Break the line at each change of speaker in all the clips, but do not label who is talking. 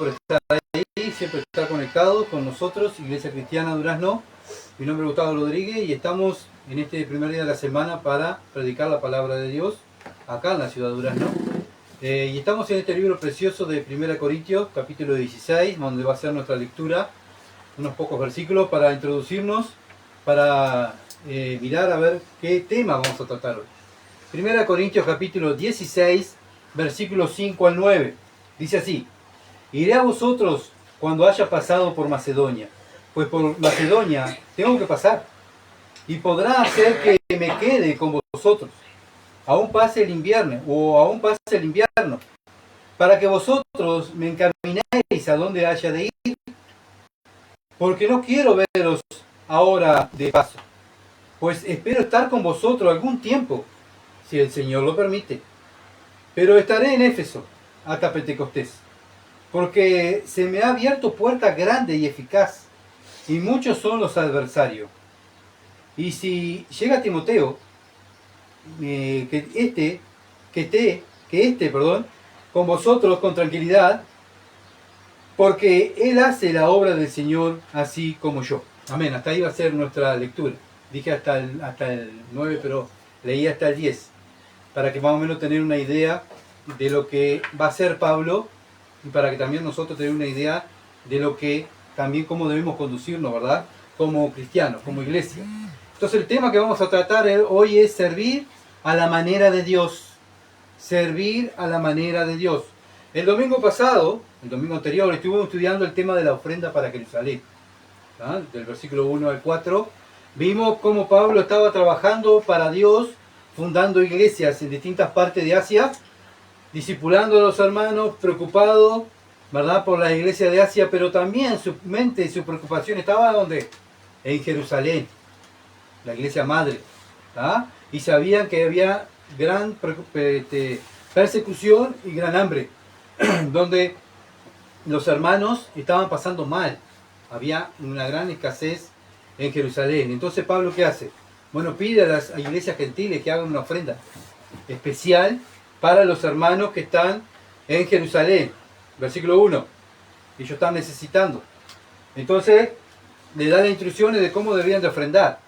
por estar ahí, siempre estar conectados con nosotros, Iglesia Cristiana Durazno. Mi nombre es Gustavo Rodríguez y estamos en este primer día de la semana para predicar la palabra de Dios acá en la ciudad de Durazno. Y estamos en este libro precioso de 1 Corintios, capítulo 16, donde va a ser nuestra lectura, unos pocos versículos para introducirnos, para mirar a ver qué tema vamos a tratar hoy. 1 Corintios capítulo 16, versículos 5 al 9. Dice así: iré a vosotros cuando haya pasado por Macedonia, pues por Macedonia tengo que pasar, y podrá hacer que me quede con vosotros, aún pase el invierno, para que vosotros me encaminéis a donde haya de ir, porque no quiero veros ahora de paso, pues espero estar con vosotros algún tiempo, si el Señor lo permite. Pero estaré en Éfeso hasta Pentecostés, porque se me ha abierto puerta grande y eficaz, y muchos son los adversarios. Y si llega Timoteo, que esté con vosotros con tranquilidad, porque él hace la obra del Señor así como yo. Amén. Hasta ahí va a ser nuestra lectura. Dije hasta el 9, pero leí hasta el 10, para que más o menos tener una idea de lo que va a ser Pablo, y para que también nosotros tener una idea de lo que también cómo debemos conducirnos, ¿verdad? Como cristianos, como iglesia. Entonces el tema que vamos a tratar hoy es servir a la manera de Dios. Servir a la manera de Dios. El domingo anterior, estuvimos estudiando el tema de la ofrenda para Jerusalén. ¿Ah? Del versículo 1 al 4. Vimos cómo Pablo estaba trabajando para Dios, fundando iglesias en distintas partes de Asia, discipulando a los hermanos, preocupado, ¿verdad?, por la iglesia de Asia, pero también su mente y su preocupación estaba ¿dónde? En Jerusalén, la iglesia madre. ¿Ah? Y sabían que había gran persecución y gran hambre, donde los hermanos estaban pasando mal. Había una gran escasez en Jerusalén. Entonces Pablo, ¿qué hace? Bueno, pide a las iglesias gentiles que hagan una ofrenda especial para los hermanos que están en Jerusalén. Versículo 1. Ellos están necesitando. Entonces le da las instrucciones de cómo deberían de ofrendar.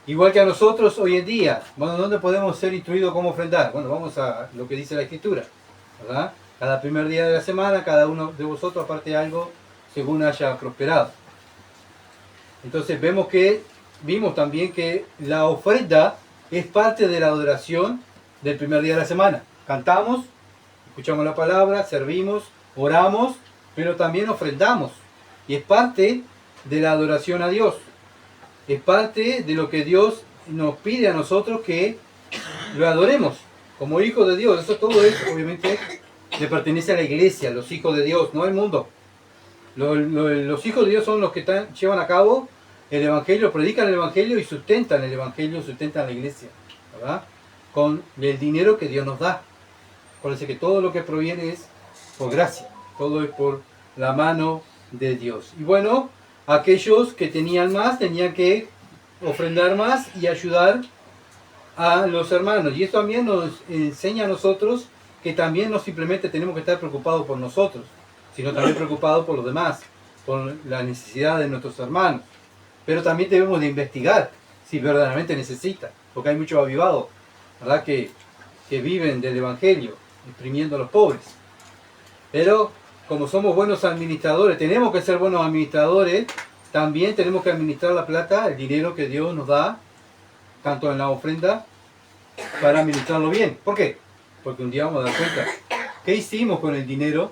Igual que a nosotros hoy en día. Bueno, ¿dónde podemos ser instruidos cómo ofrendar? Bueno, vamos a lo que dice la Escritura, ¿verdad? Cada primer día de la semana, cada uno de vosotros aparte algo según haya prosperado. Entonces vimos también que la ofrenda es parte de la adoración del primer día de la semana. Cantamos, escuchamos la palabra, servimos, oramos, pero también ofrendamos. Y es parte de la adoración a Dios. Es parte de lo que Dios nos pide a nosotros que lo adoremos como hijos de Dios. Eso todo es, obviamente, le pertenece a la iglesia, los hijos de Dios, no al mundo. Los hijos de Dios son los que llevan a cabo el Evangelio, predican el Evangelio y sustentan el Evangelio, sustentan la iglesia, ¿verdad? Con el dinero que Dios nos da. Parece que todo lo que proviene es por gracia, todo es por la mano de Dios. Y bueno, aquellos que tenían más tenían que ofrendar más y ayudar a los hermanos. Y esto también nos enseña a nosotros que también no simplemente tenemos que estar preocupados por nosotros, sino también preocupados por los demás, por la necesidad de nuestros hermanos. Pero también debemos de investigar si verdaderamente necesitan, porque hay muchos avivados, ¿verdad?, que viven del Evangelio, exprimiendo a los pobres. Pero como somos buenos administradores, tenemos que ser buenos administradores, también tenemos que administrar la plata, el dinero que Dios nos da, tanto en la ofrenda, para administrarlo bien. ¿Por qué? Porque un día vamos a dar cuenta qué hicimos con el dinero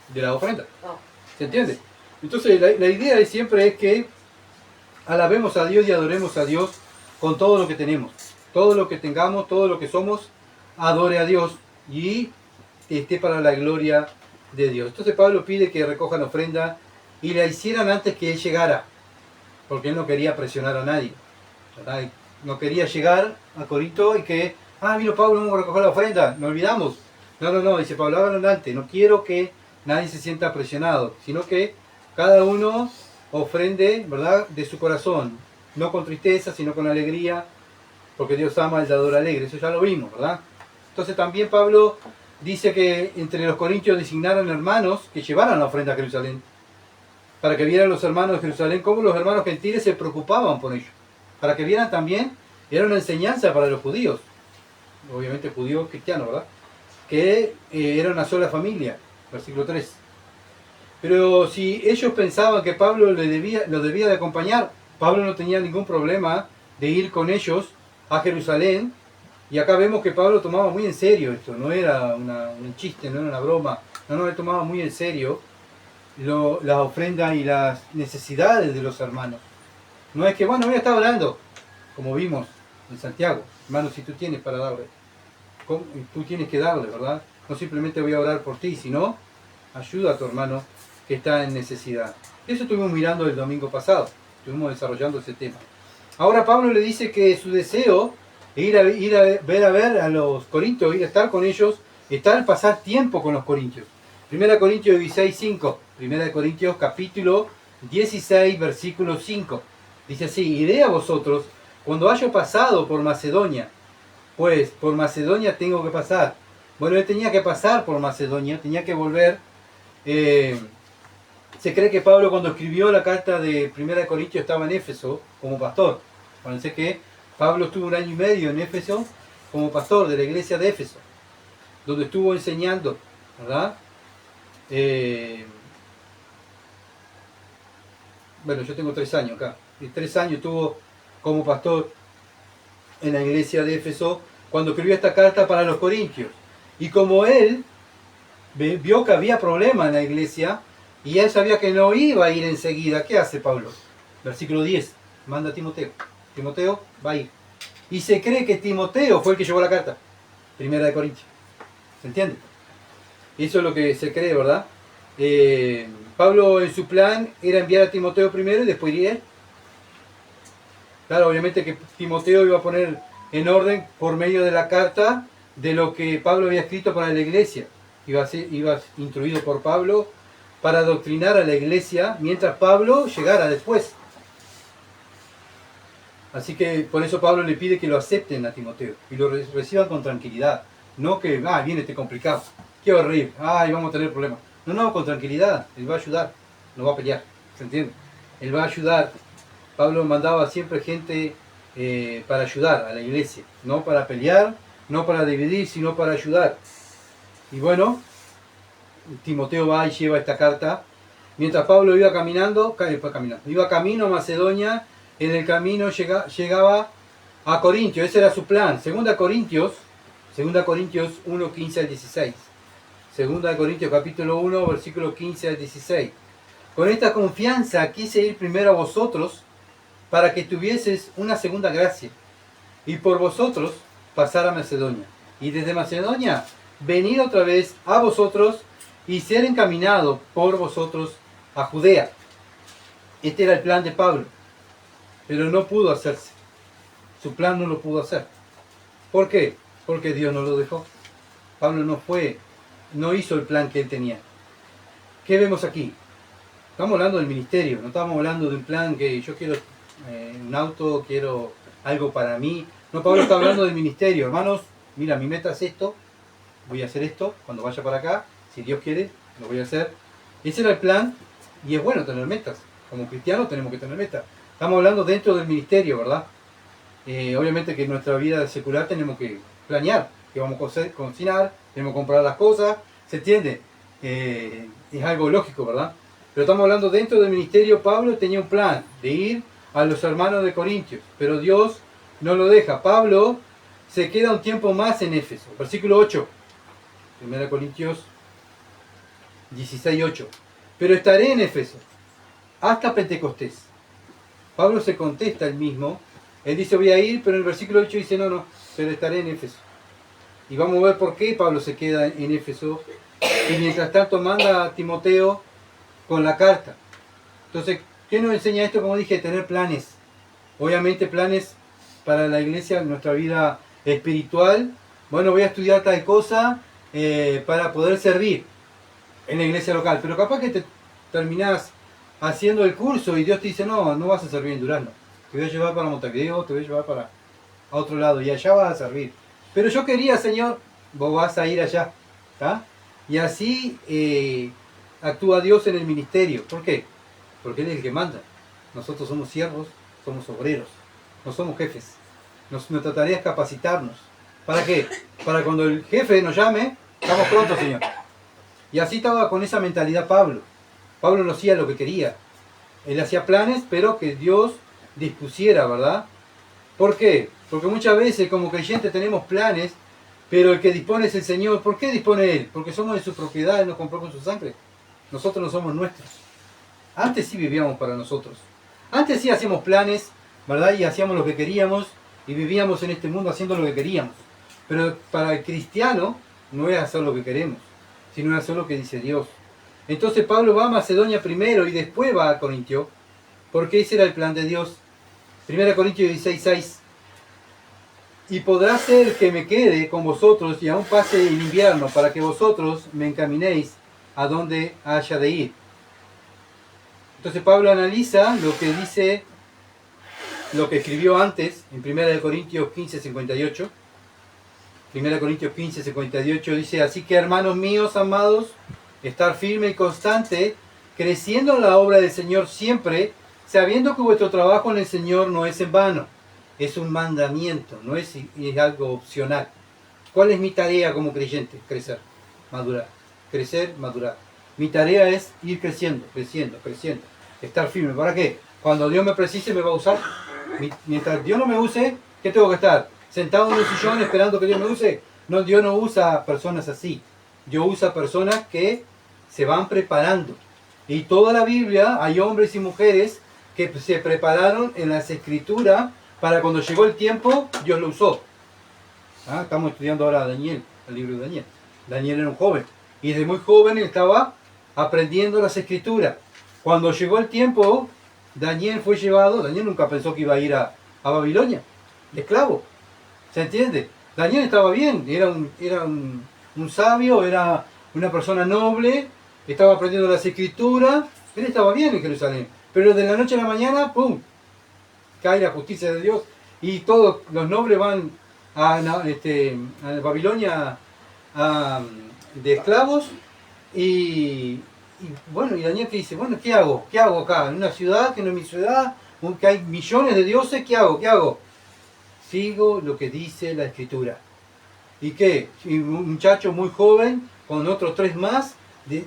de la ofrenda. ¿Se entiende? Entonces la idea siempre es que alabemos a Dios y adoremos a Dios con todo lo que tenemos. Todo lo que tengamos, todo lo que somos, adore a Dios y esté para la gloria de Dios. Entonces Pablo pide que recojan ofrenda y la hicieran antes que él llegara, porque él no quería presionar a nadie, ¿verdad? No quería llegar a Corinto y que, vino Pablo, vamos a recoger la ofrenda, nos olvidamos. No, dice Pablo, háganlo antes, no quiero que nadie se sienta presionado, sino que cada uno ofrende, ¿verdad?, de su corazón, no con tristeza, sino con alegría, porque Dios ama al dador alegre, eso ya lo vimos, ¿verdad? Entonces también Pablo dice que entre los corintios designaron hermanos que llevaran la ofrenda a Jerusalén, para que vieran los hermanos de Jerusalén cómo los hermanos gentiles se preocupaban por ellos, para que vieran también, era una enseñanza para los judíos, obviamente judíos cristianos, ¿verdad? Que era una sola familia, versículo 3. Pero si ellos pensaban que Pablo los debía de acompañar, Pablo no tenía ningún problema de ir con ellos a Jerusalén. Y acá vemos que Pablo tomaba muy en serio esto, no era un chiste, no era una broma, no, él tomaba muy en serio las ofrendas y las necesidades de los hermanos. No es que, bueno, voy a estar orando, como vimos en Santiago, hermano, si tú tienes para darle, tú tienes que darle, ¿verdad? No simplemente voy a orar por ti, sino ayuda a tu hermano que está en necesidad. Eso estuvimos mirando el domingo pasado, estuvimos desarrollando ese tema. Ahora Pablo le dice que su deseo es ir a ver a los corintios, ir a estar con ellos, pasar tiempo con los corintios. 1 Corintios 16, 5. 1 Corintios capítulo 16, versículo 5. Dice así: iré a vosotros cuando haya pasado por Macedonia, pues por Macedonia tengo que pasar. Bueno, él tenía que pasar por Macedonia, tenía que volver. Se cree que Pablo, cuando escribió la carta de 1 Corintios, estaba en Éfeso como pastor. Parece que Pablo estuvo 1 año y medio en Éfeso como pastor de la iglesia de Éfeso, donde estuvo enseñando, ¿verdad? Bueno, yo tengo 3 años acá. Y 3 años estuvo como pastor en la iglesia de Éfeso cuando escribió esta carta para los corintios. Y como él vio que había problemas en la iglesia y él sabía que no iba a ir enseguida, ¿qué hace Pablo? Versículo 10, manda a Timoteo. Timoteo va a ir. Y se cree que Timoteo fue el que llevó la carta, 1 Corintios. ¿Se entiende? Eso es lo que se cree, ¿verdad? Pablo en su plan era enviar a Timoteo primero y después iría él. Claro, obviamente que Timoteo iba a poner en orden por medio de la carta de lo que Pablo había escrito para la iglesia. Iba instruido por Pablo para adoctrinar a la iglesia mientras Pablo llegara después. Así que por eso Pablo le pide que lo acepten a Timoteo y lo reciban con tranquilidad. No que, viene este complicado, qué horrible, vamos a tener problemas. No, con tranquilidad, él va a ayudar, no va a pelear, ¿se entiende? Él va a ayudar. Pablo mandaba siempre gente para ayudar a la iglesia, no para pelear, no para dividir, sino para ayudar. Y bueno, Timoteo va y lleva esta carta. Mientras Pablo iba iba camino a Macedonia, en el camino llegaba a Corintios, ese era su plan. 2 Corintios 1, 15 al 16. 2 Corintios capítulo 1, versículo 15 al 16. Con esta confianza quise ir primero a vosotros para que tuvieses una segunda gracia y por vosotros pasar a Macedonia. Y desde Macedonia venir otra vez a vosotros y ser encaminado por vosotros a Judea. Este era el plan de Pablo, pero no pudo hacerse. Su plan no lo pudo hacer. ¿Por qué? Porque Dios no lo dejó. Pablo no hizo el plan que él tenía. ¿Qué vemos aquí? Estamos hablando del ministerio, no estamos hablando de un plan que yo quiero un auto, quiero algo para mí. No, Pablo está hablando del ministerio. Hermanos, mira, mi meta es esto, voy a hacer esto cuando vaya para acá, si Dios quiere, lo voy a hacer. Ese era el plan y es bueno tener metas. Como cristianos tenemos que tener metas. Estamos hablando dentro del ministerio, ¿verdad? Obviamente que en nuestra vida secular tenemos que planear, que vamos a cocinar, tenemos que comprar las cosas, ¿se entiende? Es algo lógico, ¿verdad? Pero estamos hablando dentro del ministerio. Pablo tenía un plan de ir a los hermanos de Corintios, pero Dios no lo deja. Pablo se queda un tiempo más en Éfeso. Versículo 8, 1 Corintios 16, 8. Pero estaré en Éfeso hasta Pentecostés. Pablo se contesta él mismo. Él dice voy a ir, pero en el versículo 8 dice no, pero estaré en Éfeso. Y vamos a ver por qué Pablo se queda en Éfeso. Y mientras tanto manda a Timoteo con la carta. Entonces, ¿qué nos enseña esto? Como dije, tener planes. Obviamente planes para la iglesia, nuestra vida espiritual. Bueno, voy a estudiar tal cosa para poder servir en la iglesia local. Pero capaz que te terminás haciendo el curso y Dios te dice, no vas a servir en Durazno. Te voy a llevar para Montevideo, te voy a llevar a otro lado y allá vas a servir. Pero yo quería, Señor, vos vas a ir allá. ¿tá? Y así actúa Dios en el ministerio. ¿Por qué? Porque Él es el que manda. Nosotros somos siervos, somos obreros, no somos jefes. Nuestra tarea es capacitarnos. ¿Para qué? Para cuando el jefe nos llame, estamos prontos, Señor. Y así estaba con esa mentalidad Pablo. Pablo no hacía lo que quería. Él hacía planes, pero que Dios dispusiera, ¿verdad? ¿Por qué? Porque muchas veces como creyentes tenemos planes, pero el que dispone es el Señor. ¿Por qué dispone Él? Porque somos de su propiedad, Él nos compró con su sangre. Nosotros no somos nuestros. Antes sí vivíamos para nosotros. Antes sí hacíamos planes, ¿verdad? Y hacíamos lo que queríamos y vivíamos en este mundo haciendo lo que queríamos. Pero para el cristiano no es hacer lo que queremos, sino es hacer lo que dice Dios. Entonces Pablo va a Macedonia primero y después va a Corintio, porque ese era el plan de Dios. 1 Corintios 16:6. Y podrá ser que me quede con vosotros y aún pase el invierno, para que vosotros me encaminéis a donde haya de ir. Entonces Pablo analiza lo que dice, lo que escribió antes en 1 Corintios 15:58. 1 Corintios 15:58 dice: así que, hermanos míos amados, estar firme y constante, creciendo en la obra del Señor siempre, sabiendo que vuestro trabajo en el Señor no es en vano. Es un mandamiento, no es algo opcional. ¿Cuál es mi tarea como creyente? Crecer, madurar. Crecer, madurar. Mi tarea es ir creciendo, creciendo, creciendo. Estar firme. ¿Para qué? Cuando Dios me precise me va a usar. Mientras Dios no me use, ¿qué tengo que estar? ¿Sentado en un sillón esperando que Dios me use? No, Dios no usa personas así. Dios usa personas que se van preparando. Y toda la Biblia hay hombres y mujeres que se prepararon en las Escrituras para cuando llegó el tiempo, Dios lo usó. Estamos estudiando ahora Daniel, el libro de Daniel. Daniel era un joven. Y desde muy joven él estaba aprendiendo las Escrituras. Cuando llegó el tiempo, Daniel fue llevado. Daniel nunca pensó que iba a ir a Babilonia, de esclavo. ¿Se entiende? Daniel estaba bien, era un sabio, era una persona noble, estaba aprendiendo las Escrituras, él estaba bien en Jerusalén. Pero de la noche a la mañana, ¡pum!, cae la justicia de Dios y todos los nobles van a Babilonia de esclavos y bueno, y Daniel que dice, bueno, ¿qué hago? ¿Qué hago acá? En una ciudad que no es mi ciudad, que hay millones de dioses, ¿qué hago? ¿Qué hago? Sigo lo que dice la Escritura. ¿Y qué? Y un muchacho muy joven, con otros 3 más,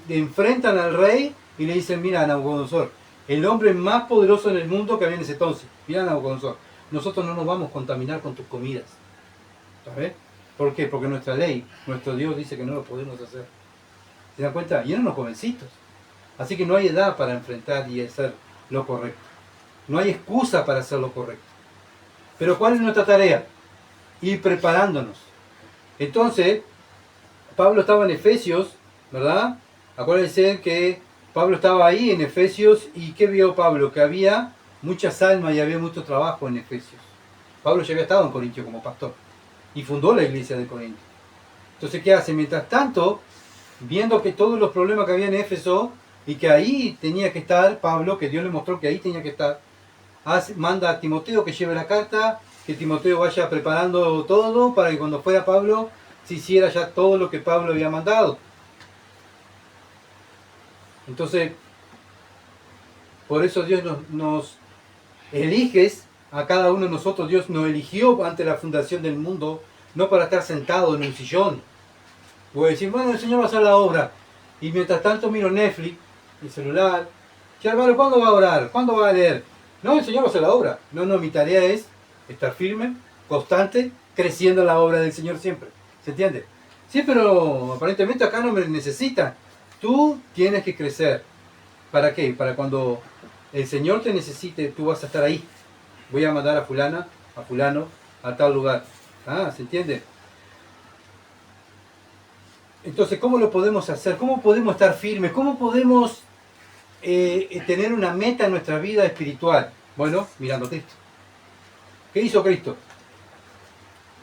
enfrentan al rey y le dicen, mira, Nabucodonosor, el hombre más poderoso en el mundo que había en ese entonces, mira, Nabucodonosor, nosotros no nos vamos a contaminar con tus comidas. ¿Sabes? ¿Por qué? Porque nuestra ley, nuestro Dios dice que no lo podemos hacer. ¿Se dan cuenta? Y eran unos jovencitos. Así que no hay edad para enfrentar y hacer lo correcto. No hay excusa para hacer lo correcto. Pero ¿cuál es nuestra tarea? Ir preparándonos. Entonces, Pablo estaba en Efesios, ¿verdad? Acuérdense que Pablo estaba ahí en Efesios y ¿qué vio Pablo? Que había muchas almas y había mucho trabajo en Efesios. Pablo ya había estado en Corintio como pastor y fundó la iglesia de Corintio. Entonces, ¿qué hace? Mientras tanto, viendo que todos los problemas que había en Éfeso y que ahí tenía que estar Pablo, que Dios le mostró que ahí tenía que estar, manda a Timoteo que lleve la carta, que Timoteo vaya preparando todo para que cuando fuera Pablo se hiciera ya todo lo que Pablo había mandado. Entonces, por eso Dios nos elige a cada uno de nosotros. Dios nos eligió ante la fundación del mundo, no para estar sentado en un sillón. Voy a decir, bueno, el Señor va a hacer la obra. Y mientras tanto miro Netflix, mi celular. ¿Qué hermano, cuándo va a orar? ¿Cuándo va a leer? No, el Señor va a hacer la obra. No, mi tarea es estar firme, constante, creciendo en la obra del Señor siempre. ¿Se entiende? Sí, pero aparentemente acá no me necesitan. Tú tienes que crecer. ¿Para qué? Para cuando el Señor te necesite, tú vas a estar ahí. Voy a mandar a fulana, a fulano, a tal lugar. ¿Se entiende? Entonces, ¿cómo lo podemos hacer? ¿Cómo podemos estar firmes? ¿Cómo podemos tener una meta en nuestra vida espiritual? Bueno, mirando a Cristo. ¿Qué hizo Cristo?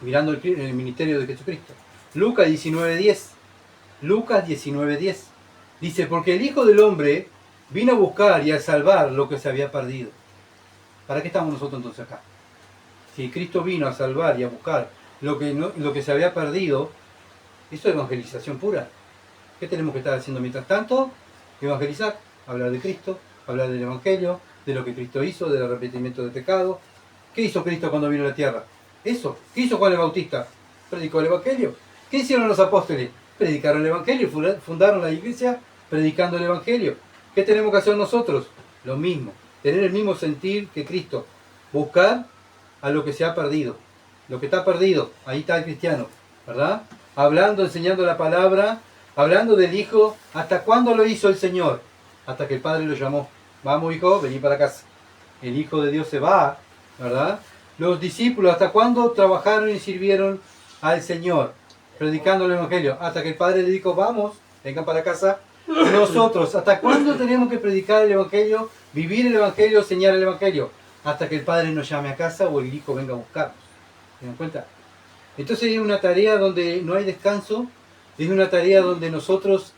Mirando el ministerio de Jesucristo. Lucas 19:10. Lucas 19:10. Dice, porque el Hijo del Hombre vino a buscar y a salvar lo que se había perdido. ¿Para qué estamos nosotros entonces acá? Si Cristo vino a salvar y a buscar lo que se había perdido, eso es evangelización pura. ¿Qué tenemos que estar haciendo mientras tanto? Evangelizar, hablar de Cristo, hablar del Evangelio, de lo que Cristo hizo, del arrepentimiento de pecado. ¿Qué hizo Cristo cuando vino a la tierra? Eso. ¿Qué hizo Juan el Bautista? Predicó el Evangelio. ¿Qué hicieron los apóstoles? Predicaron el Evangelio, fundaron la iglesia predicando el Evangelio. ¿Qué tenemos que hacer nosotros? Lo mismo, tener el mismo sentir que Cristo. Buscar a lo que se ha perdido. Lo que está perdido, ahí está el cristiano, ¿verdad? Hablando, enseñando la palabra, hablando del Hijo. ¿Hasta cuándo lo hizo el Señor? Hasta que el Padre lo llamó. Vamos, hijo, vení para casa. El Hijo de Dios se va, ¿verdad? Los discípulos, ¿hasta cuándo trabajaron y sirvieron al Señor? Predicando el Evangelio. Hasta que el Padre le dijo, vamos, vengan para casa. Nosotros, ¿hasta cuándo tenemos que predicar el Evangelio, vivir el Evangelio, enseñar el Evangelio? Hasta que el Padre nos llame a casa o el Hijo venga a buscarnos. ¿Se dan cuenta? Entonces es una tarea donde no hay descanso, es una tarea donde nosotros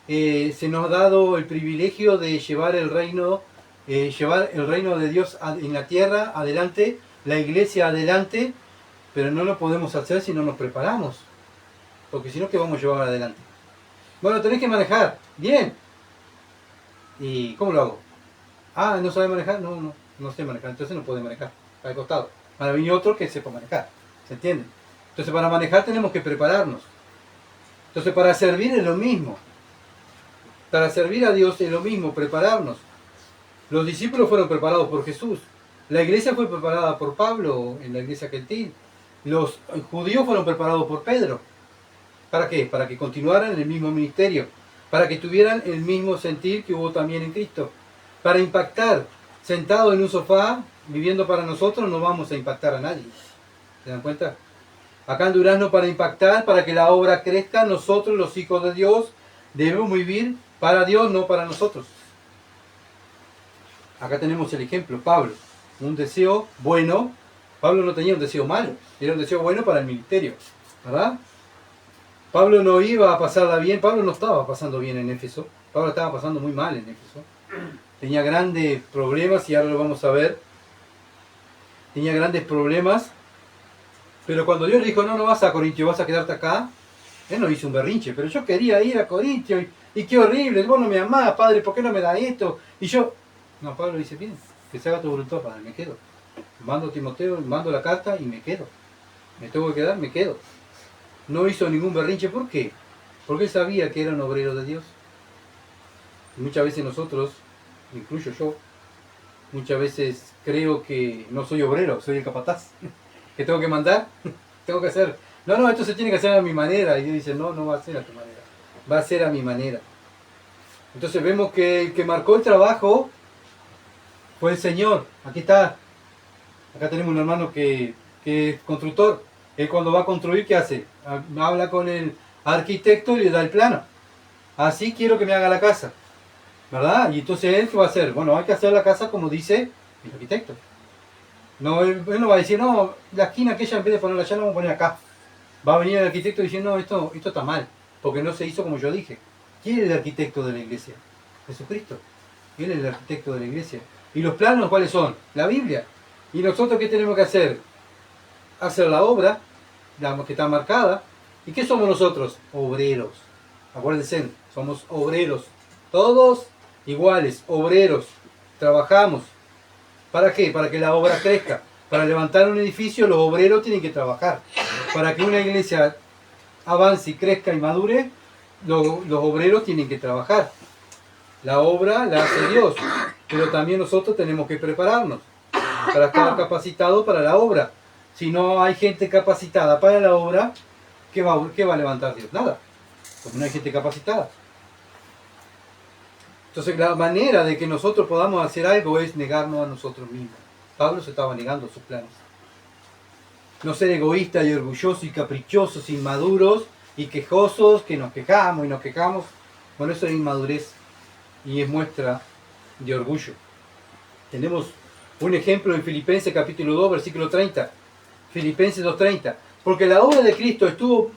se nos ha dado el privilegio de llevar el reino de Dios en la tierra adelante, la iglesia adelante, pero no lo podemos hacer si no nos preparamos, porque si no, ¿qué vamos a llevar adelante? Bueno, tenés que manejar, bien. ¿Y cómo lo hago? Ah, ¿no sabe manejar? No sé manejar, entonces no puede manejar, al costado. Para venir otro que sepa manejar, ¿se entiende? Entonces para manejar tenemos que prepararnos. Entonces para servir es lo mismo. Para servir a Dios es lo mismo, prepararnos. Los discípulos fueron preparados por Jesús. La iglesia fue preparada por Pablo en la iglesia gentil. Los judíos fueron preparados por Pedro. ¿Para qué? Para que continuaran en el mismo ministerio. Para que tuvieran el mismo sentir que hubo también en Cristo. Para impactar. Sentado en un sofá, viviendo para nosotros, no vamos a impactar a nadie. ¿Se dan cuenta? Acá en Durazno, para impactar, para que la obra crezca, nosotros, los hijos de Dios, debemos vivir para Dios, no para nosotros. Acá tenemos el ejemplo, Pablo. Un deseo bueno. Pablo no tenía un deseo malo, era un deseo bueno para el ministerio, ¿verdad? Pablo no iba a pasarla bien, Pablo no estaba pasando bien en Éfeso, Pablo estaba pasando muy mal en Éfeso. Tenía grandes problemas y ahora lo vamos a ver. Tenía grandes problemas, pero cuando Dios le dijo, no vas a Corintio, vas a quedarte acá, él no hizo un berrinche, pero yo quería ir a Corintio y qué horrible, vos no me amás, padre, ¿por qué no me da esto? Y yo, no, Pablo dice, bien, que se haga tu voluntad, padre, me quedo. Mando a Timoteo, mando la carta y me quedo. Me tengo que quedar, me quedo. No hizo ningún berrinche, ¿por qué? Porque él sabía que era un obrero de Dios. Y muchas veces nosotros, incluyo yo, muchas veces creo que no soy obrero, soy el capataz. ¿Que tengo que mandar? Tengo que hacer. No, esto se tiene que hacer a mi manera. Y Dios dice, no va a ser a tu manera. Va a ser a mi manera. Entonces vemos que el que marcó el trabajo fue el Señor. Aquí está. Acá tenemos un hermano que es constructor. Él cuando va a construir, ¿qué hace? Habla con el arquitecto y le da el plano. Así quiero que me haga la casa. ¿Verdad? Y entonces él, ¿qué va a hacer? Bueno, hay que hacer la casa como dice el arquitecto. No, él no va a decir, no, la esquina aquella en vez de ponerla allá la vamos a poner acá. Va a venir el arquitecto diciendo, no, esto está mal, porque no se hizo como yo dije. ¿Quién es el arquitecto de la iglesia? Jesucristo. Él es el arquitecto de la iglesia. ¿Y los planos cuáles son? La Biblia. ¿Y nosotros qué tenemos que hacer? Hacer la obra, la que está marcada. ¿Y qué somos nosotros? Obreros. Acuérdense, somos obreros. Todos iguales, obreros. Trabajamos. ¿Para qué? Para que la obra crezca. Para levantar un edificio, los obreros tienen que trabajar. Para que una iglesia avance y crezca y madure, los obreros tienen que trabajar. La obra la hace Dios, pero también nosotros tenemos que prepararnos para estar capacitados para la obra. Si no hay gente capacitada para la obra, ¿qué va a levantar Dios? Nada, porque no hay gente capacitada. Entonces la manera de que nosotros podamos hacer algo es negarnos a nosotros mismos. Pablo se estaba negando sus planes. No ser egoístas y orgullosos y caprichosos, inmaduros y quejosos, que nos quejamos y nos quejamos. Bueno, eso es inmadurez y es muestra de orgullo. Tenemos un ejemplo en Filipenses capítulo 2, versículo 30. Filipenses 2:30. Porque la obra de Cristo estuvo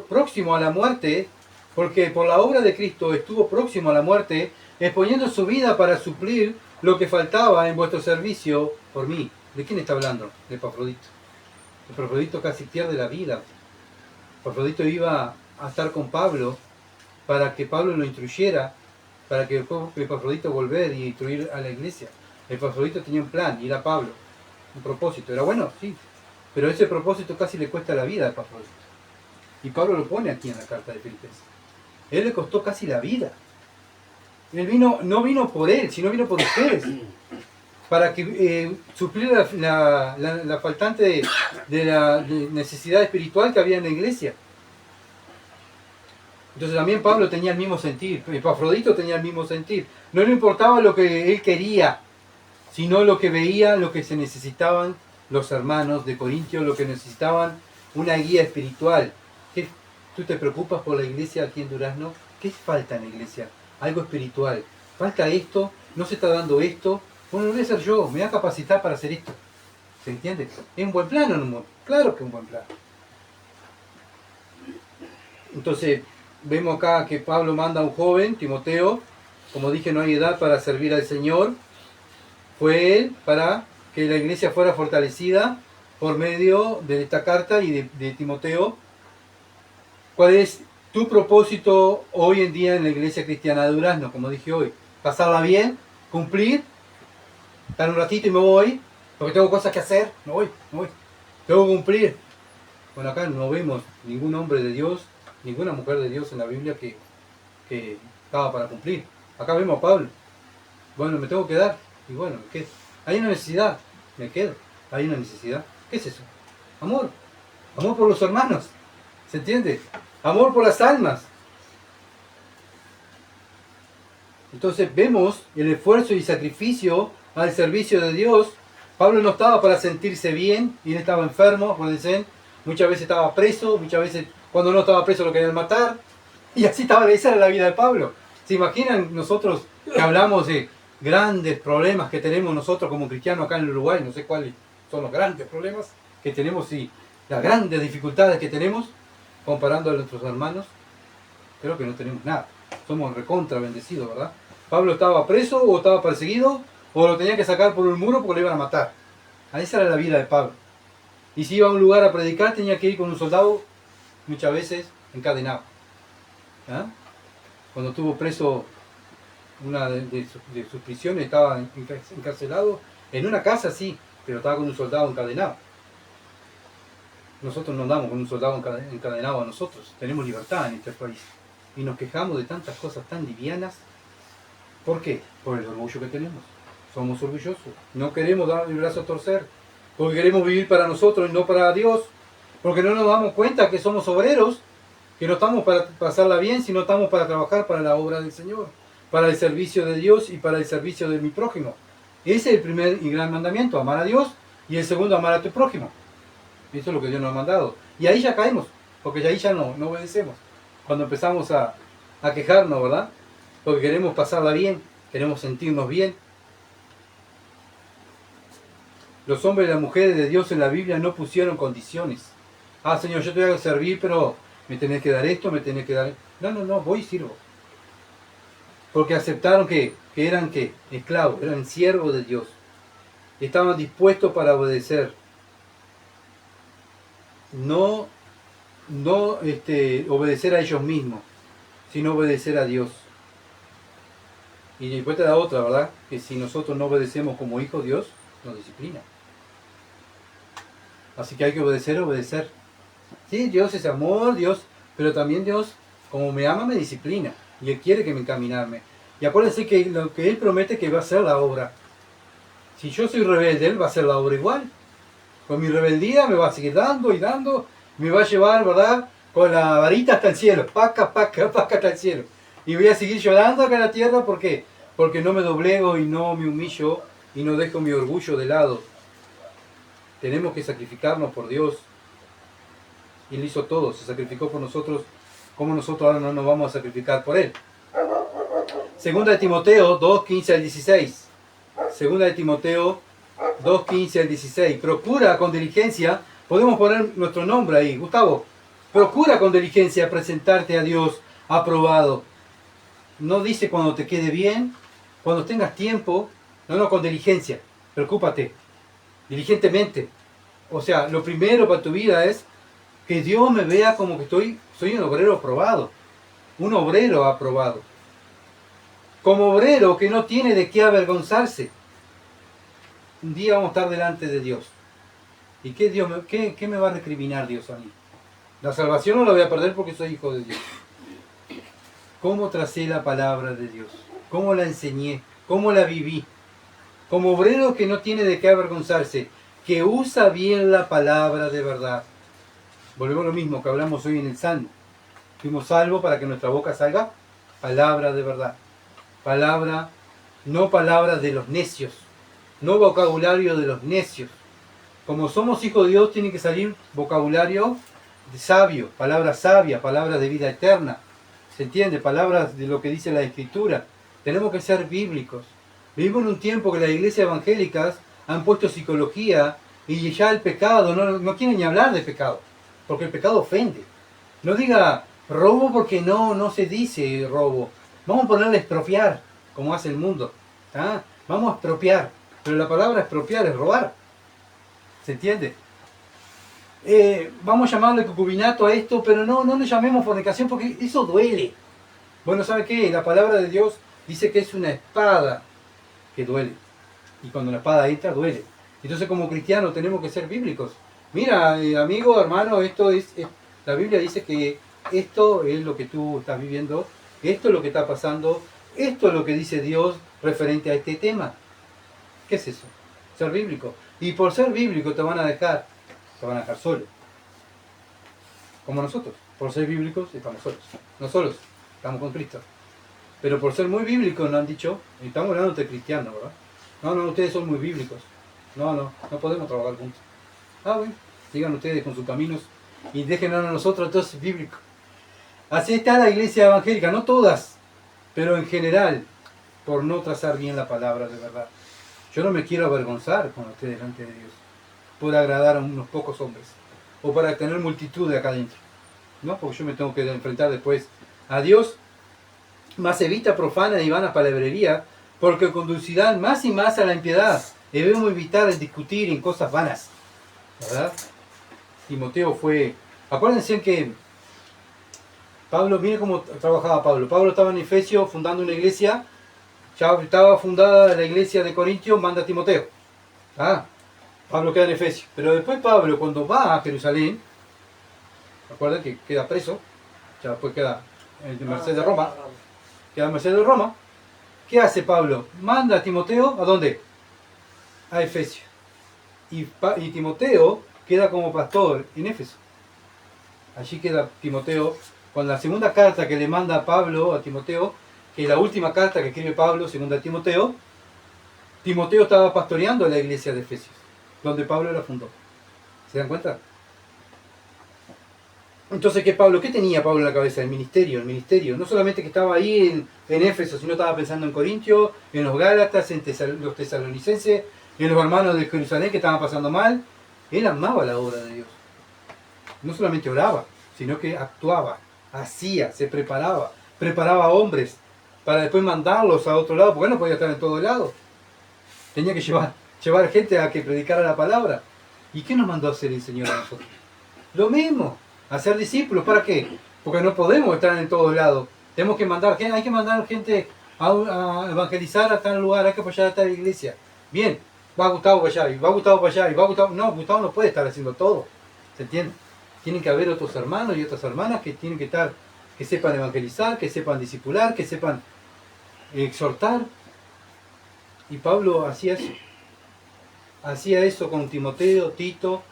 próximo a la muerte, porque por la obra de Cristo estuvo próximo a la muerte, exponiendo su vida para suplir lo que faltaba en vuestro servicio por mí. ¿De quién está hablando? De Epafrodito. Epafrodito casi pierde la vida. Epafrodito iba a estar con Pablo para que Pablo lo instruyera, para que Epafrodito volviera y instruir a la iglesia. Epafrodito tenía un plan, y era Pablo, un propósito. Era bueno, sí, pero ese propósito casi le cuesta la vida a Epafrodito. Y Pablo lo pone aquí en la carta de Filipenses. Él le costó casi la vida. Él no vino por él, sino vino por ustedes, para que suplir la faltante de la necesidad espiritual que había en la iglesia. Entonces también Pablo tenía el mismo sentir, Epafrodito tenía el mismo sentir. No le importaba lo que él quería, sino lo que veía, lo que se necesitaban los hermanos de Corintio, lo que necesitaban una guía espiritual. ¿Qué, ¿Tú te preocupas por la iglesia aquí en Durazno? ¿Qué falta en la iglesia? Algo espiritual. Falta esto, no se está dando esto. Bueno, lo voy a hacer yo, me voy a capacitar para hacer esto. ¿Se entiende? ¿Es un buen plan o no? Claro que es un buen plan. Entonces, vemos acá que Pablo manda a un joven, Timoteo. Como dije, no hay edad para servir al Señor. Fue él para que la iglesia fuera fortalecida por medio de esta carta y de Timoteo. ¿Cuál es tu propósito hoy en día en la iglesia cristiana de Durazno? Como dije hoy, pasarla bien, cumplir, estar un ratito y me voy, porque tengo cosas que hacer, me voy. Tengo que cumplir. Bueno, acá no vemos ningún hombre de Dios, ninguna mujer de Dios en la Biblia que estaba para cumplir. Acá vemos a Pablo. Bueno, me tengo que dar. Y bueno, me quedo. Hay una necesidad, me quedo. Hay una necesidad. ¿Qué es eso? Amor. Amor por los hermanos. ¿Se entiende? Amor por las almas. Entonces vemos el esfuerzo y sacrificio al servicio de Dios. Pablo no estaba para sentirse bien, y él estaba enfermo, acuérdense. Muchas veces estaba preso, muchas veces cuando no estaba preso lo querían matar. Y así estaba, esa era la vida de Pablo. ¿Se imaginan nosotros que hablamos de grandes problemas que tenemos nosotros como cristianos acá en Uruguay? No sé cuáles son los grandes problemas que tenemos y las grandes dificultades que tenemos comparando a nuestros hermanos. Creo que no tenemos nada. Somos recontra bendecidos, ¿verdad? Pablo estaba preso o estaba perseguido o lo tenían que sacar por un muro porque lo iban a matar. Esa era la vida de Pablo. Y si iba a un lugar a predicar tenía que ir con un soldado, muchas veces encadenado. ¿Ah? Cuando estuvo preso una de sus prisiones, estaba encarcelado en una casa, sí, pero estaba con un soldado encadenado. Nosotros no andamos con un soldado encadenado a nosotros, tenemos libertad en este país. Y nos quejamos de tantas cosas tan livianas. ¿Por qué? Por el orgullo que tenemos. Somos orgullosos. No queremos dar el brazo a torcer. Porque queremos vivir para nosotros y no para Dios. Porque no nos damos cuenta que somos obreros, que no estamos para pasarla bien, sino estamos para trabajar para la obra del Señor, para el servicio de Dios y para el servicio de mi prójimo. Ese es el primer y gran mandamiento, amar a Dios, y el segundo, amar a tu prójimo. Eso es lo que Dios nos ha mandado. Y ahí ya caemos, porque ahí ya no obedecemos. Cuando empezamos a quejarnos, ¿verdad? Porque queremos pasarla bien, queremos sentirnos bien. Los hombres y las mujeres de Dios en la Biblia no pusieron condiciones. Ah, Señor, yo te voy a servir, pero me tenés que dar esto, me tenés que dar... No, voy y sirvo. Porque aceptaron que eran esclavos, eran siervos de Dios. Estaban dispuestos para obedecer. No obedecer a ellos mismos, sino obedecer a Dios. Y después te da otra, ¿verdad? Que si nosotros no obedecemos como hijos, Dios nos disciplina. Así que hay que obedecer. Sí, Dios es amor, Dios, pero también Dios, como me ama, me disciplina. Y Él quiere que me encaminarme. Y acuérdense que lo que Él promete que va a hacer la obra. Si yo soy rebelde, Él va a hacer la obra igual. Con mi rebeldía me va a seguir dando y dando. Me va a llevar, ¿verdad? Con la varita hasta el cielo. Paca hasta el cielo. Y voy a seguir llorando acá en la tierra. ¿Por qué? Porque no me doblego y no me humillo y no dejo mi orgullo de lado. Tenemos que sacrificarnos por Dios. Y Él hizo todo, se sacrificó por nosotros. ¿Cómo nosotros ahora no nos vamos a sacrificar por Él? Segunda de Timoteo 2:15 al 16. Segunda de Timoteo 2:15 al 16. Procura con diligencia, podemos poner nuestro nombre ahí, Gustavo. Procura con diligencia presentarte a Dios aprobado. No dice cuando te quede bien, cuando tengas tiempo. No, con diligencia. Preocúpate. Diligentemente. O sea, lo primero para tu vida es que Dios me vea como que soy un obrero aprobado. un obrero aprobado. Como obrero que no tiene de qué avergonzarse. Un día vamos a estar delante de Dios. ¿Y qué me va a recriminar Dios a mí? La salvación no la voy a perder porque soy hijo de Dios. ¿Cómo tracé la palabra de Dios? ¿Cómo la enseñé? ¿Cómo la viví? Como obrero que no tiene de qué avergonzarse, que usa bien la palabra de verdad. Volvemos a lo mismo que hablamos hoy en el Salmo. Fuimos salvos para que nuestra boca salga palabra de verdad. Palabra, no palabra de los necios. No vocabulario de los necios. Como somos hijos de Dios, tiene que salir vocabulario sabio, palabras sabias, palabras de vida eterna. ¿Se entiende? Palabras de lo que dice la Escritura. Tenemos que ser bíblicos. Vivimos en un tiempo que las iglesias evangélicas han puesto psicología y ya el pecado, no quieren ni hablar de pecado, porque el pecado ofende. No diga robo porque no se dice robo. Vamos a ponerle expropiar, como hace el mundo. ¿Ah? Vamos a expropiar, pero la palabra expropiar es robar. ¿Se entiende? Vamos a llamarle concubinato a esto, pero no le llamemos fornicación porque eso duele. Bueno, ¿sabe qué? La palabra de Dios dice que es una espada que duele. Y cuando la espada entra, duele. Entonces, como cristianos, tenemos que ser bíblicos. Mira, amigo, hermano, la Biblia dice que esto es lo que tú estás viviendo, esto es lo que está pasando, esto es lo que dice Dios referente a este tema. ¿Qué es eso? Ser bíblico. Y por ser bíblico te van a dejar solo. Como nosotros. Por ser bíblicos estamos solos. No solos, estamos con Cristo. Pero por ser muy bíblicos nos han dicho, estamos hablando de cristianos, ¿verdad? No, ustedes son muy bíblicos. No podemos trabajar juntos. Bueno, sigan ustedes con sus caminos y déjenos a nosotros entonces bíblicos. Así está la iglesia evangélica, no todas, pero en general, por no trazar bien la palabra de verdad. Yo no me quiero avergonzar con ustedes delante de Dios, por agradar a unos pocos hombres, o para tener multitud de acá adentro. No, porque yo me tengo que enfrentar después a Dios. Mas evita profana y vana palabrería, porque conducirán más y más a la impiedad. Debemos evitar el discutir en cosas vanas. ¿Verdad? Timoteo fue... Acuérdense que Pablo, miren cómo trabajaba Pablo. Pablo estaba en Efesio fundando una iglesia. Ya estaba fundada la iglesia de Corintio, manda a Timoteo. Pablo queda en Efesio. Pero después Pablo, cuando va a Jerusalén, recuerden que queda preso, ya después queda en merced de Roma. Queda en merced de Roma. ¿Qué hace Pablo? Manda a Timoteo, ¿a dónde? A Efesio. Y Timoteo queda como pastor en Éfeso. Allí queda Timoteo, con la segunda carta que le manda Pablo a Timoteo, que es la última carta que escribe Pablo, segunda a Timoteo. Timoteo estaba pastoreando la iglesia de Efesios, donde Pablo la fundó. ¿Se dan cuenta? Entonces, ¿qué tenía Pablo en la cabeza? El ministerio. No solamente que estaba ahí en Éfeso, sino estaba pensando en Corintio, en los Gálatas, en los tesalonicenses, en los hermanos de Jerusalén que estaban pasando mal. Él amaba la obra de Dios. No solamente oraba, sino que actuaba, hacía, se preparaba hombres para después mandarlos a otro lado, porque no podía estar en todo lado. Tenía que llevar gente a que predicara la palabra. ¿Y qué nos mandó a hacer el Señor a nosotros? Lo mismo, hacer discípulos. ¿Para qué? Porque no podemos estar en todos lados. Tenemos que mandar gente, hay que mandar gente a evangelizar a tal lugar, hay que apoyar a tal iglesia. Bien, va Gustavo para allá, y va Gustavo para allá, y va Gustavo. No, Gustavo no puede estar haciendo todo. ¿Se entiende? Tienen que haber otros hermanos y otras hermanas que tienen que estar, que sepan evangelizar, que sepan discipular, que sepan exhortar. Y Pablo hacía eso. Hacía eso con Timoteo, Tito,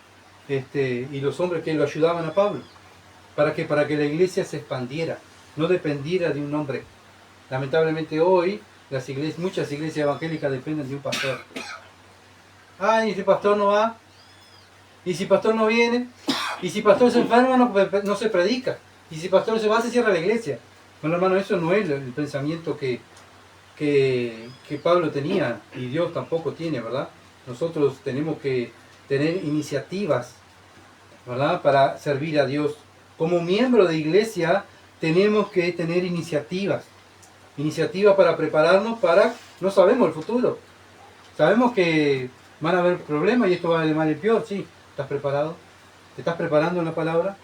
y los hombres que lo ayudaban a Pablo. ¿Para qué? Para que la iglesia se expandiera, no dependiera de un hombre. Lamentablemente hoy muchas iglesias evangélicas dependen de un pastor. ¿Y si pastor no va? ¿Y si pastor no viene? ¿Y si pastor se enferma? No se predica. ¿Y si pastor se va? Se cierra la iglesia. Bueno, hermano, eso no es el pensamiento que Pablo tenía y Dios tampoco tiene, ¿verdad? Nosotros tenemos que tener iniciativas, ¿verdad? Para servir a Dios. Como miembro de iglesia tenemos que tener iniciativas para prepararnos para, no sabemos el futuro. Sabemos que van a haber problemas y esto va de mal en peor, sí. ¿Estás preparado? ¿Te estás preparando en la palabra?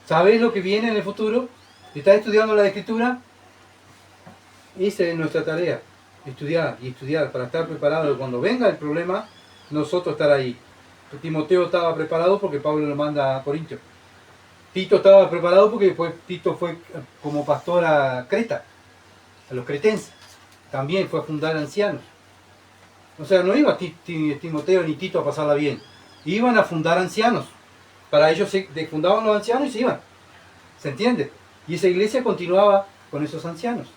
¿Sabes lo que viene en el futuro? ¿Estás estudiando la Escritura? Esa es nuestra tarea, estudiar y estudiar para estar preparado. Cuando venga el problema, nosotros estar ahí. Timoteo estaba preparado porque Pablo lo manda a Corintios. Tito estaba preparado porque Tito fue como pastor a Creta, a los cretenses. También fue a fundar ancianos. O sea, no iba Timoteo ni Tito a pasarla bien. Iban a fundar ancianos. Para ellos se fundaban los ancianos y se iban. ¿Se entiende? Y esa iglesia continuaba con esos ancianos.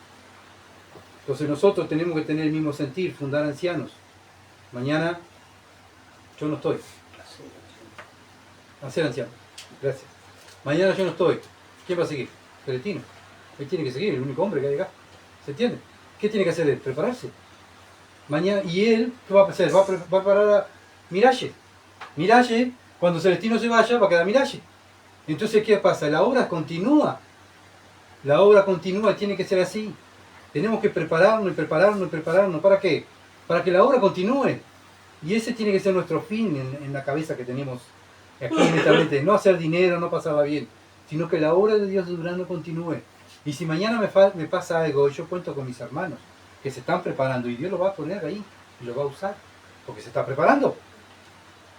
Entonces nosotros tenemos que tener el mismo sentir, fundar ancianos. Mañana yo no estoy. Hacer anciano. Gracias. Mañana yo no estoy. ¿Quién va a seguir? Celestino. Él tiene que seguir, el único hombre que hay acá. ¿Se entiende? ¿Qué tiene que hacer él? Prepararse. Mañana, y él, ¿qué va a hacer? Va a preparar a Miralle. Miralle, cuando Celestino se vaya, va a quedar Miralle. Entonces, ¿qué pasa? La obra continúa. La obra continúa, tiene que ser así. Tenemos que prepararnos y prepararnos y prepararnos. ¿Para qué? Para que la obra continúe. Y ese tiene que ser nuestro fin en la cabeza que tenemos aquí en esta mente. No hacer dinero, no pasarla bien, sino que la obra de Dios de Durán continúe. Y si mañana me pasa algo, yo cuento con mis hermanos que se están preparando y Dios lo va a poner ahí y lo va a usar, porque se está preparando.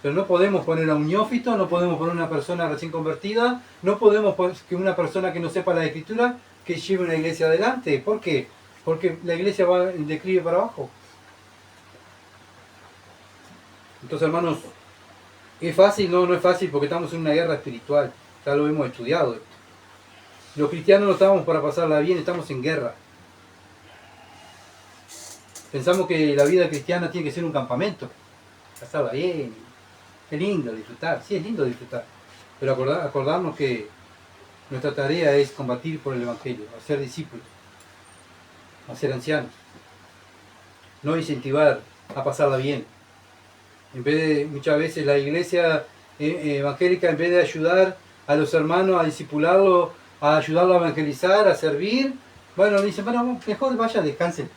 Pero no podemos poner a un neófito, no podemos poner a una persona recién convertida, no podemos poner que una persona que no sepa la Escritura que lleve una iglesia adelante. ¿Por qué? Porque la iglesia va en declive para abajo. Entonces, hermanos, ¿es fácil? No, no es fácil porque estamos en una guerra espiritual. Ya lo hemos estudiado esto. Los cristianos no estamos para pasarla bien, estamos en guerra. Pensamos que la vida cristiana tiene que ser un campamento. Pasarla bien. Qué lindo disfrutar. Sí, es lindo disfrutar. Pero acordarnos que nuestra tarea es combatir por el Evangelio, hacer discípulos, hacer ancianos. No incentivar a pasarla bien. En vez de, muchas veces la iglesia evangélica, en vez de ayudar a los hermanos a discipularlo, a ayudarlo a evangelizar, a servir, bueno, dicen, bueno, mejor vayan, descansen.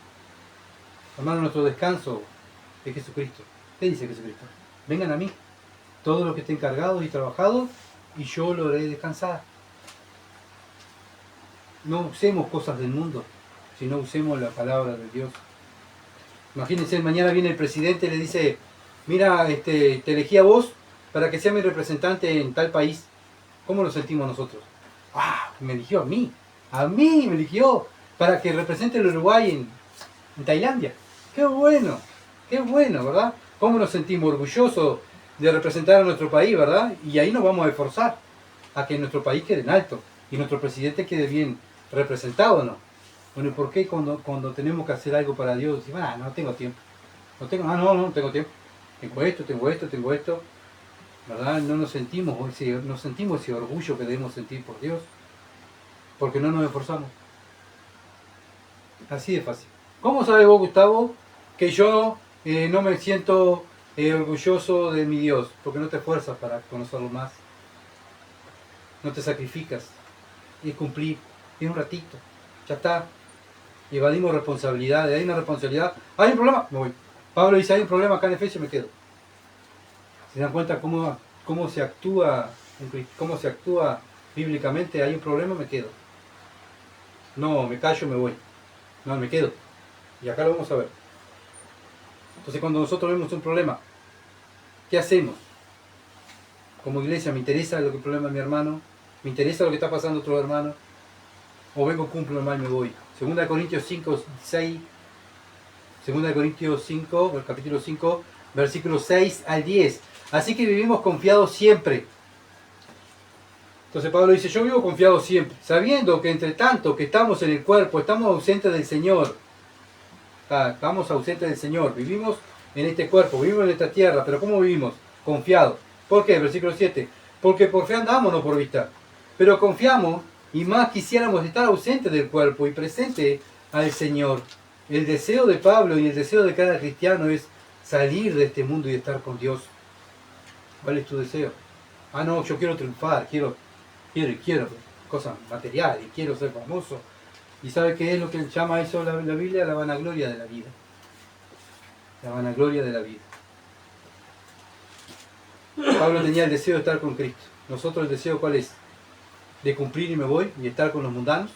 Hermano, nuestro descanso es Jesucristo. ¿Qué dice Jesucristo? Vengan a mí, todos los que estén cargados y trabajados, y yo lo haré descansar. No usemos cosas del mundo, sino usemos la palabra de Dios. Imagínense, mañana viene el presidente y le dice, mira, te elegí a vos para que sea mi representante en tal país. ¿Cómo nos sentimos nosotros? ¡Ah! Me eligió a mí me eligió para que represente el Uruguay en Tailandia. ¡Qué bueno! ¡Qué bueno!, ¿verdad? ¿Cómo nos sentimos orgullosos de representar a nuestro país, verdad? Y ahí nos vamos a esforzar a que nuestro país quede en alto y nuestro presidente quede bien representado, ¿no? Bueno, ¿y por qué cuando tenemos que hacer algo para Dios decimos, no tengo tiempo? No tengo tiempo. Tengo esto, ¿verdad? No nos sentimos ese orgullo que debemos sentir por Dios, porque no nos esforzamos. Así de fácil. ¿Cómo sabes vos, Gustavo, que yo no me siento orgulloso de mi Dios? Porque no te esfuerzas para conocerlo más. No te sacrificas. Es cumplir. Es un ratito. Ya está. Evadimos responsabilidades. Hay una responsabilidad. ¿Hay un problema? Me voy. Pablo dice, hay un problema acá en Efesios, me quedo. ¿Se dan cuenta cómo se actúa bíblicamente? Hay un problema, me quedo. No, me callo, me voy. No, me quedo. Y acá lo vamos a ver. Entonces, cuando nosotros vemos un problema, ¿qué hacemos? Como iglesia, ¿me interesa lo que el problema de mi hermano? ¿Me interesa lo que está pasando a otro hermano? ¿O vengo, cumplo el mal y me voy? 2 Corintios 5, 6. 2 Corintios 5, el capítulo 5, versículos 6 al 10. Así que vivimos confiados siempre. Entonces Pablo dice, yo vivo confiado siempre, sabiendo que entre tanto que estamos en el cuerpo, estamos ausentes del Señor. Estamos ausentes del Señor, vivimos en este cuerpo, vivimos en esta tierra, pero ¿cómo vivimos? Confiados. ¿Por qué? Versículo 7. Porque por fe andamos, no por vista. Pero confiamos y más quisiéramos estar ausentes del cuerpo y presente al Señor. El deseo de Pablo y el deseo de cada cristiano es salir de este mundo y estar con Dios. ¿Cuál es tu deseo? No, yo quiero triunfar, quiero cosas materiales, quiero ser famoso. ¿Y sabe qué es lo que llama eso la Biblia? La vanagloria de la vida. La vanagloria de la vida. Pablo tenía el deseo de estar con Cristo. Nosotros el deseo, ¿cuál es? de cumplir y me voy y estar con los mundanos,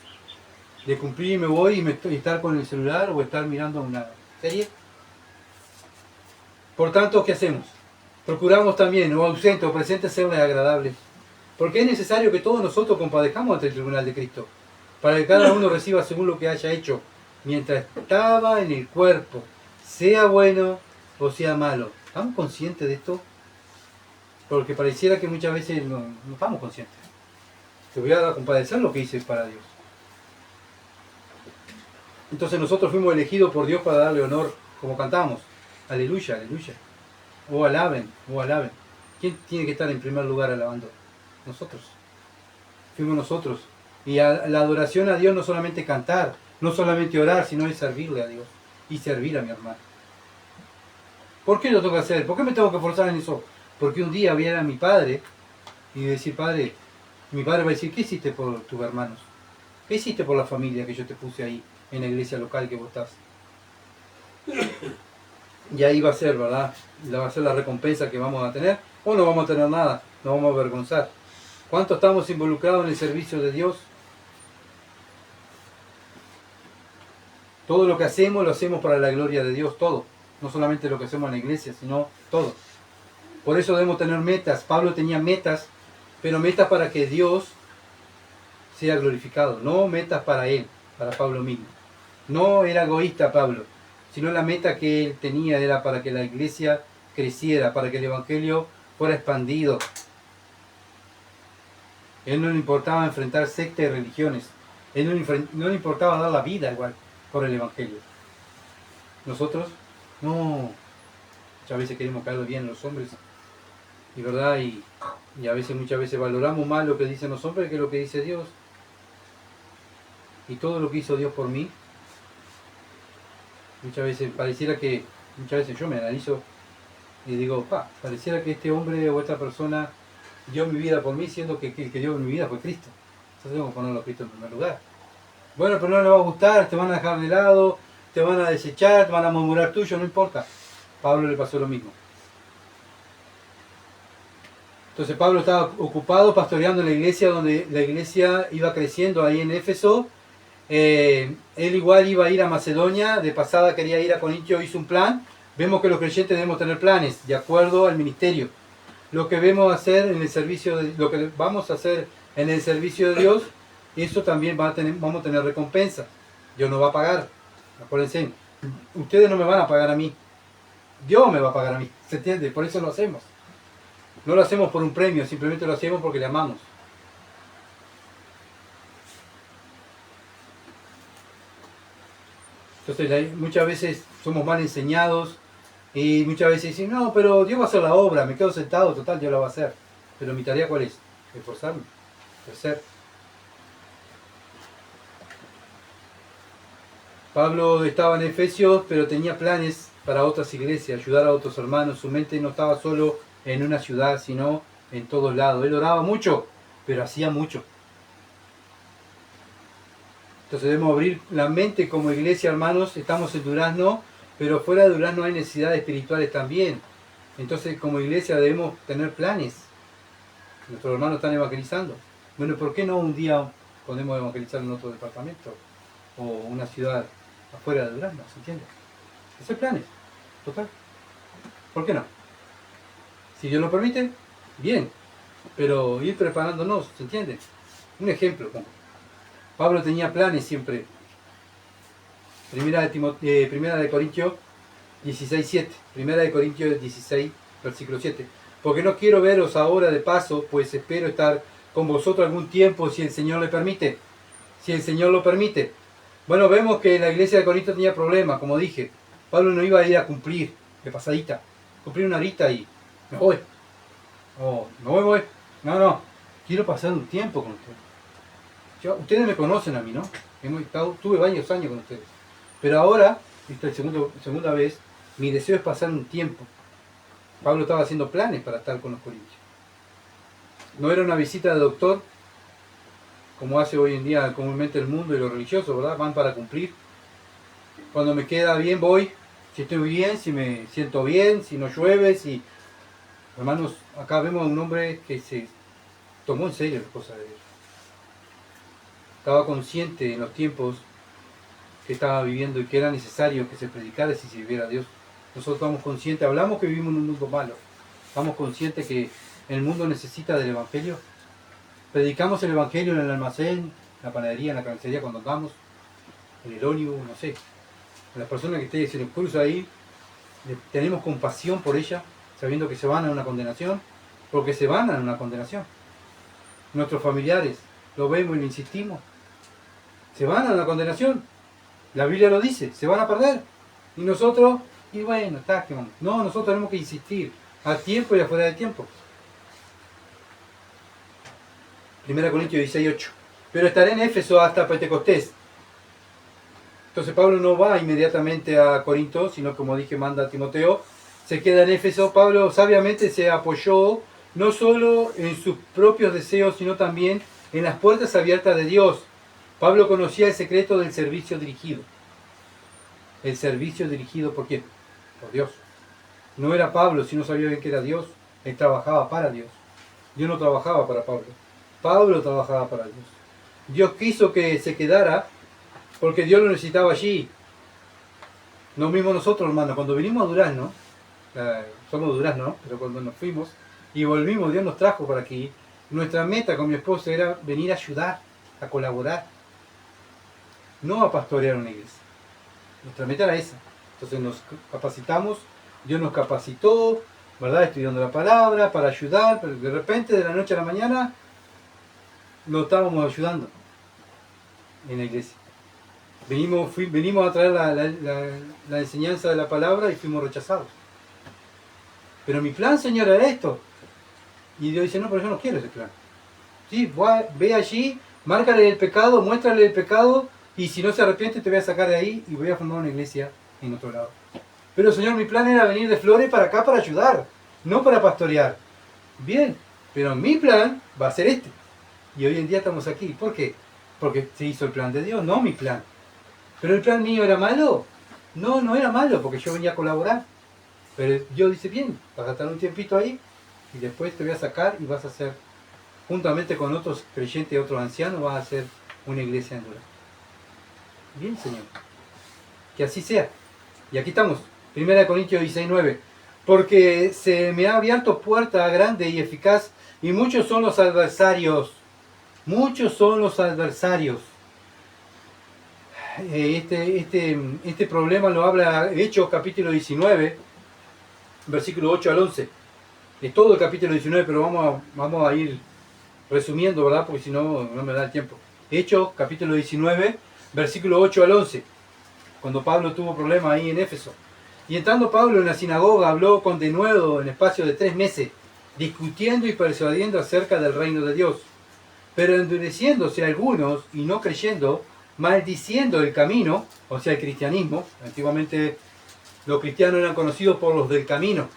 de cumplir y me voy y estar con el celular o estar mirando una serie. Por tanto, ¿qué hacemos? Procuramos también, o ausente o presente, serle agradable. Porque es necesario que todos nosotros compadezcamos ante el tribunal de Cristo, para que cada uno reciba según lo que haya hecho, mientras estaba en el cuerpo, sea bueno o sea malo. ¿Estamos conscientes de esto? Porque pareciera que muchas veces no estamos conscientes. Te voy a compadecer lo que hice para Dios. Entonces nosotros fuimos elegidos por Dios para darle honor, como cantamos. Aleluya, aleluya. Oh, alaben, oh, alaben. ¿Quién tiene que estar en primer lugar alabando? Nosotros. Fuimos nosotros. Y la adoración a Dios no solamente cantar, no solamente orar, sino es servirle a Dios y servir a mi hermano. ¿Por qué lo tengo que hacer? ¿Por qué me tengo que forzar en eso? Porque un día voy a ir a mi padre y decir, padre, mi padre va a decir, ¿qué hiciste por tus hermanos? ¿Qué hiciste por la familia que yo te puse ahí en la iglesia local que vos estás? Y ahí va a ser, ¿verdad? Va a ser la recompensa que vamos a tener, o no vamos a tener nada, nos vamos a avergonzar. ¿Cuánto estamos involucrados en el servicio de Dios? Todo lo que hacemos, lo hacemos para la gloria de Dios, todo. No solamente lo que hacemos en la iglesia, sino todo. Por eso debemos tener metas. Pablo tenía metas, pero metas para que Dios sea glorificado, no metas para él, para Pablo mismo. No era egoísta Pablo, sino la meta que él tenía era para que la iglesia creciera, para que el evangelio fuera expandido. Él no le importaba enfrentar sectas y religiones. Él no le importaba dar la vida igual por el evangelio. Nosotros, no. Muchas veces queremos caer bien a los hombres. Y verdad, y muchas veces valoramos más lo que dicen los hombres que lo que dice Dios. Y todo lo que hizo Dios por mí, muchas veces yo me analizo y digo, pareciera que este hombre o esta persona dio mi vida por mí, siendo que el que dio mi vida fue Cristo. Entonces tengo que ponerlo a Cristo en primer lugar. Bueno, pero no le va a gustar, te van a dejar de lado, te van a desechar, te van a murmurar tuyo, no importa. A Pablo le pasó lo mismo. Entonces Pablo estaba ocupado pastoreando en la iglesia, donde la iglesia iba creciendo ahí en Éfeso. Él igual iba a ir a Macedonia, de pasada quería ir a Corintio, hizo un plan. Vemos que los creyentes debemos tener planes de acuerdo al ministerio. Lo que vamos a hacer en el servicio de Dios, eso también vamos a tener recompensa. Dios nos va a pagar. Acuérdense, ustedes no me van a pagar a mí. Dios me va a pagar a mí. ¿Se entiende? Por eso lo hacemos. No lo hacemos por un premio, simplemente lo hacemos porque le amamos. Entonces muchas veces somos mal enseñados y muchas veces dicen, no, pero Dios va a hacer la obra, me quedo sentado, total, Dios la va a hacer. Pero mi tarea, ¿cuál es? Esforzarme, crecer. Pablo estaba en Efesios, pero tenía planes para otras iglesias, ayudar a otros hermanos. Su mente no estaba solo en una ciudad, sino en todos lados. Él oraba mucho, pero hacía mucho. Entonces debemos abrir la mente como iglesia, hermanos. Estamos en Durazno, pero fuera de Durazno hay necesidades espirituales también. Entonces como iglesia debemos tener planes. Nuestros hermanos están evangelizando. Bueno, ¿por qué no un día podemos evangelizar en otro departamento? O una ciudad afuera de Durazno, ¿se entiende? Hacer planes, total. ¿Por qué no? Si Dios lo permite, bien. Pero ir preparándonos, ¿se entiende? Un ejemplo. Pablo tenía planes siempre. Primera de Corintios 16:7. Primera de Corintios 16, versículo 7. Porque no quiero veros ahora de paso, pues espero estar con vosotros algún tiempo si el Señor le permite. Si el Señor lo permite. Bueno, vemos que la iglesia de Corinto tenía problemas, como dije. Pablo no iba a ir a cumplir, de pasadita. Cumplir una horita y me voy. Oh, no voy. No. Quiero pasar un tiempo con ustedes. Ustedes me conocen a mí, ¿no? Tuve varios años con ustedes. Pero ahora, esta es la segunda vez, mi deseo es pasar un tiempo. Pablo estaba haciendo planes para estar con los corintios. No era una visita de doctor, como hace hoy en día comúnmente el mundo y los religiosos, ¿verdad? Van para cumplir. Cuando me queda bien voy, si estoy bien, si me siento bien, si no llueve, si... Hermanos, acá vemos a un hombre que se tomó en serio las cosas de Dios. estaba consciente en los tiempos que estaba viviendo y que era necesario que se predicara si se viviera a Dios. Nosotros estamos conscientes, hablamos que vivimos en un mundo malo, estamos conscientes que el mundo necesita del Evangelio. Predicamos el Evangelio en el almacén, en la panadería, en la carnicería, cuando andamos, en el ónibus, no sé. A las personas que se les cruza ahí, tenemos compasión por ellas, sabiendo que se van a una condenación, porque se van a una condenación. Nuestros familiares, lo vemos y lo insistimos, se van a una condenación. La Biblia lo dice, se van a perder. Y nosotros, y bueno, está, que vamos. No, nosotros tenemos que insistir, a tiempo y afuera de tiempo. 1 Corintios 16:8. Pero estaré en Éfeso hasta Pentecostés. Entonces Pablo no va inmediatamente a Corinto, sino como dije, manda a Timoteo. Se queda en Éfeso. Pablo sabiamente se apoyó no solo en sus propios deseos, sino también en las puertas abiertas de Dios. Pablo conocía el secreto del servicio dirigido. El servicio dirigido ¿por quién? Por Dios. No era Pablo si no sabía bien que era Dios. Él trabajaba para Dios. Dios no trabajaba para Pablo. Pablo trabajaba para Dios. Dios quiso que se quedara porque Dios lo necesitaba allí. Lo mismo nosotros, hermanos, cuando vinimos a Durazno, somos de Durazno, ¿no? Pero cuando nos fuimos y volvimos, Dios nos trajo por aquí. Nuestra meta con mi esposa era venir a ayudar, a colaborar, no a pastorear una iglesia. Nuestra meta era esa. Entonces nos capacitamos, Dios nos capacitó, ¿verdad? Estudiando la palabra para ayudar, pero de repente, de la noche a la mañana, lo estábamos ayudando en la iglesia. Venimos a traer la enseñanza de la palabra y fuimos rechazados. Pero mi plan, Señor, era esto. Y Dios dice, no, pero yo no quiero ese plan. Sí, ve allí, márcale el pecado, muéstrale el pecado, y si no se arrepiente te voy a sacar de ahí y voy a formar una iglesia en otro lado. Pero Señor, mi plan era venir de Flores para acá para ayudar, no para pastorear. Bien, pero mi plan va a ser este. Y hoy en día estamos aquí. ¿Por qué? Porque se hizo el plan de Dios, no mi plan. ¿Pero el plan mío era malo? No, no era malo, porque yo venía a colaborar. Pero Dios dice, bien, vas a estar un tiempito ahí, y después te voy a sacar y vas a hacer, juntamente con otros creyentes y otros ancianos, vas a hacer una iglesia en Durazno. Bien, Señor. Que así sea. Y aquí estamos. 1 Corintios 16:9. Porque se me ha abierto puerta grande y eficaz, y muchos son los adversarios. Muchos son los adversarios. Este problema lo habla Hechos capítulo 19, versículo 8 al 11. Es todo el capítulo 19, pero vamos a ir resumiendo, ¿verdad? Porque si no, no me da el tiempo. Hechos capítulo 19, versículo 8 al 11. Cuando Pablo tuvo problemas ahí en Éfeso. Y entrando Pablo en la sinagoga, habló con denuedo en espacio de 3 meses, discutiendo y persuadiendo acerca del reino de Dios. Pero endureciéndose algunos y no creyendo, maldiciendo el camino, o sea el cristianismo. Antiguamente los cristianos eran conocidos por los del camino.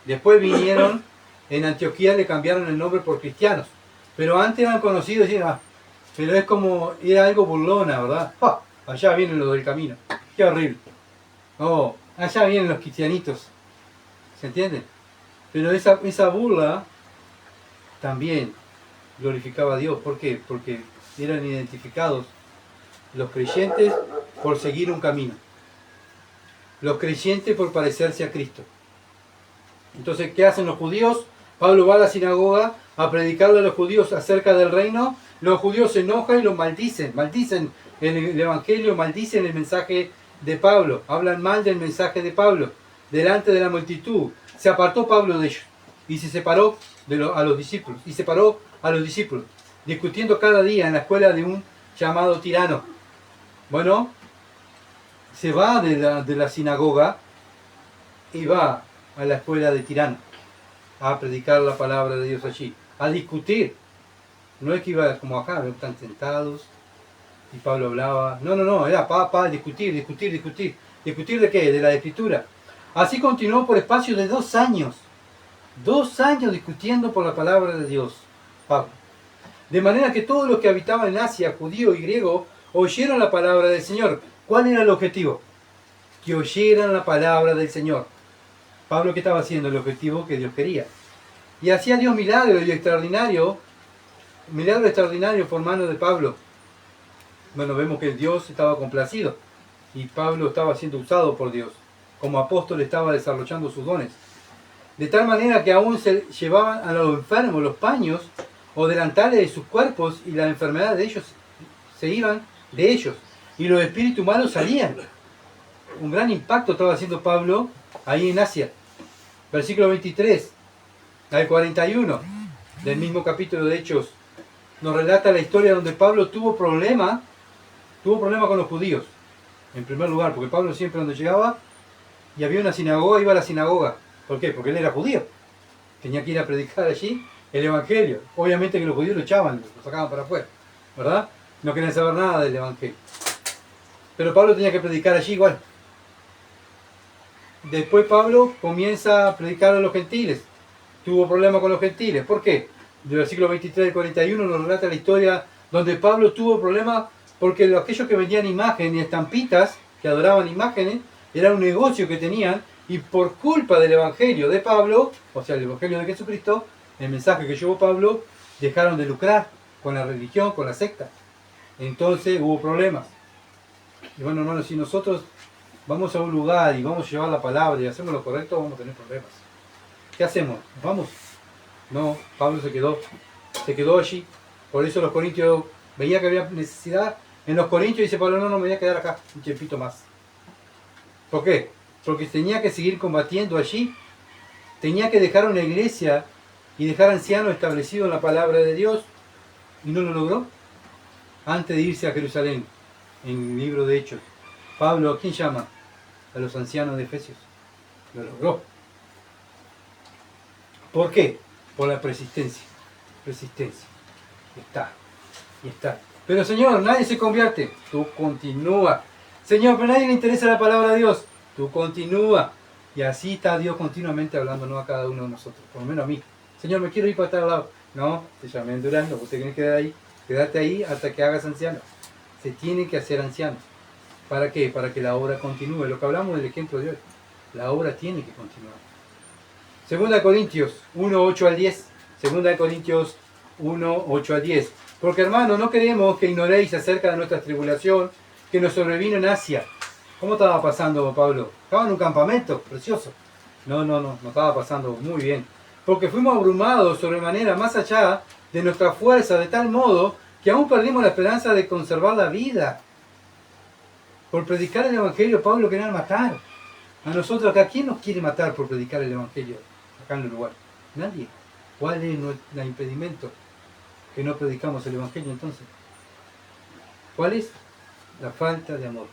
Después vinieron, en Antioquía le cambiaron el nombre por cristianos. Pero antes eran conocidos y pero es como, era algo burlona, ¿verdad? ¡Ah! Allá vienen los del camino. ¡Qué horrible! Oh, allá vienen los cristianitos. ¿Se entiende? Pero esa burla también glorificaba a Dios. ¿Por qué? Porque eran identificados los creyentes por seguir un camino. Los creyentes por parecerse a Cristo. Entonces, ¿qué hacen los judíos? Pablo va a la sinagoga a predicarle a los judíos acerca del reino. Los judíos se enojan y lo maldicen. Maldicen el evangelio, maldicen el mensaje de Pablo. Hablan mal del mensaje de Pablo. Delante de la multitud. Se apartó Pablo de ellos. Y se separó a los discípulos. Y separó a los discípulos. Discutiendo cada día en la escuela de un llamado Tirano. Bueno, se va de la sinagoga y va a la escuela de Tirano a predicar la palabra de Dios allí, a discutir. No es que iba como acá, están sentados y Pablo hablaba. No, era discutir. ¿Discutir de qué? De la Escritura. Así continuó por espacio de 2 años. 2 años discutiendo por la palabra de Dios, Pablo. De manera que todos los que habitaban en Asia, judíos y griegos, oyeron la palabra del Señor. ¿Cuál era el objetivo? Que oyeran la palabra del Señor. Pablo, ¿qué estaba haciendo? El objetivo que Dios quería. Y hacía Dios milagros extraordinarios por mano de Pablo. Bueno, vemos que Dios estaba complacido y Pablo estaba siendo usado por Dios. Como apóstol estaba desarrollando sus dones. De tal manera que aún se llevaban a los enfermos los paños o delantales de sus cuerpos y las enfermedades de ellos se iban de ellos. Y los espíritus malos salían. Un gran impacto estaba haciendo Pablo ahí en Asia. Versículo 23 al 41 del mismo capítulo de Hechos nos relata la historia donde Pablo tuvo problema con los judíos. En primer lugar, porque Pablo siempre donde llegaba y había una sinagoga, iba a la sinagoga. ¿Por qué? Porque él era judío. Tenía que ir a predicar allí el evangelio. Obviamente que los judíos lo echaban, lo sacaban para afuera, ¿verdad? No querían saber nada del evangelio. Pero Pablo tenía que predicar allí igual. Después Pablo comienza a predicar a los gentiles. Tuvo problemas con los gentiles. ¿Por qué? Del versículo 23 al 41 nos relata la historia donde Pablo tuvo problemas porque aquellos que vendían imágenes y estampitas, que adoraban imágenes, era un negocio que tenían y por culpa del evangelio de Pablo, o sea, el evangelio de Jesucristo, el mensaje que llevó Pablo, dejaron de lucrar con la religión, con la secta. Entonces hubo problemas. Y bueno, hermanos, si nosotros vamos a un lugar y vamos a llevar la palabra y hacemos lo correcto, vamos a tener problemas. ¿Qué hacemos? ¿Vamos? No, Pablo se quedó allí. Por eso los corintios, veía que había necesidad. En los corintios dice Pablo, no, me voy a quedar acá un tiempito más. ¿Por qué? Porque tenía que seguir combatiendo allí. Tenía que dejar una iglesia y dejar ancianos establecidos en la palabra de Dios. Y no lo logró. Antes de irse a Jerusalén, en el libro de Hechos, Pablo, ¿a quién llama? A los ancianos de Efesios. Lo logró. ¿Por qué? Por la persistencia. Persistencia. Y está. Pero Señor, nadie se convierte. Tú continúa. Señor, pero a nadie le interesa la palabra de Dios. Tú continúa. Y así está Dios continuamente hablándonos a cada uno de nosotros. Por lo menos a mí. Señor, me quiero ir para tal lado. No, te llamé endurando. Vos te tienes que quedar ahí. Quédate ahí hasta que hagas anciano. Se tiene que hacer anciano. ¿Para qué? Para que la obra continúe. Lo que hablamos del ejemplo de hoy. La obra tiene que continuar. 2 Corintios 1, 8 al 10. 2 Corintios 1, 8 al 10. Porque hermanos, no queremos que ignoréis acerca de nuestra tribulación que nos sobrevino en Asia. ¿Cómo estaba pasando, Pablo? Estaba en un campamento, precioso. No estaba pasando muy bien. Porque fuimos abrumados sobremanera más allá de nuestra fuerza, de tal modo que aún perdimos la esperanza de conservar la vida. Por predicar el Evangelio, Pablo quería matar. A nosotros acá, ¿quién nos quiere matar por predicar el Evangelio acá en Uruguay? Nadie. ¿Cuál es el impedimento que no predicamos el Evangelio entonces? ¿Cuál es? La falta de amor,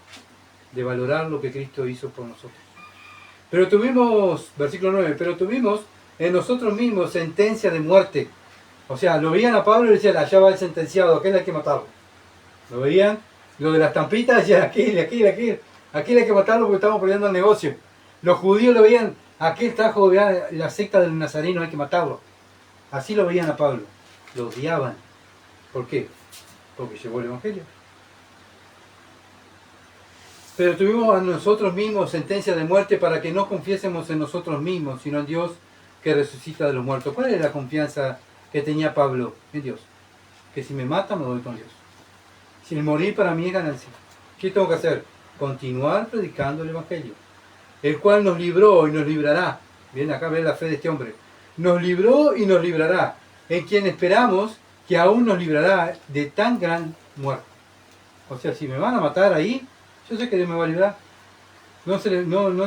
de valorar lo que Cristo hizo por nosotros. Pero tuvimos, versículo 9, pero tuvimos en nosotros mismos sentencia de muerte. O sea, lo veían a Pablo y decían, allá va el sentenciado, aquel hay que matarlo. Lo veían, lo de las estampitas decían, aquel hay que matarlo porque estamos perdiendo el negocio. Los judíos lo veían, aquel trajo la secta del Nazareno, hay que matarlo. Así lo veían a Pablo, lo odiaban. ¿Por qué? Porque llevó el Evangelio. Pero tuvimos a nosotros mismos sentencia de muerte para que no confiésemos en nosotros mismos, sino en Dios que resucita de los muertos. ¿Cuál es la confianza que tenía Pablo en Dios? Que si me matan, me voy con Dios. Si el morir para mí es ganancia. ¿Qué tengo que hacer? Continuar predicando el Evangelio, el cual nos libró y nos librará. Bien, acá ven la fe de este hombre. Nos libró y nos librará, en quien esperamos que aún nos librará de tan gran muerte. O sea, si me van a matar ahí, yo sé que Dios me va a librar. No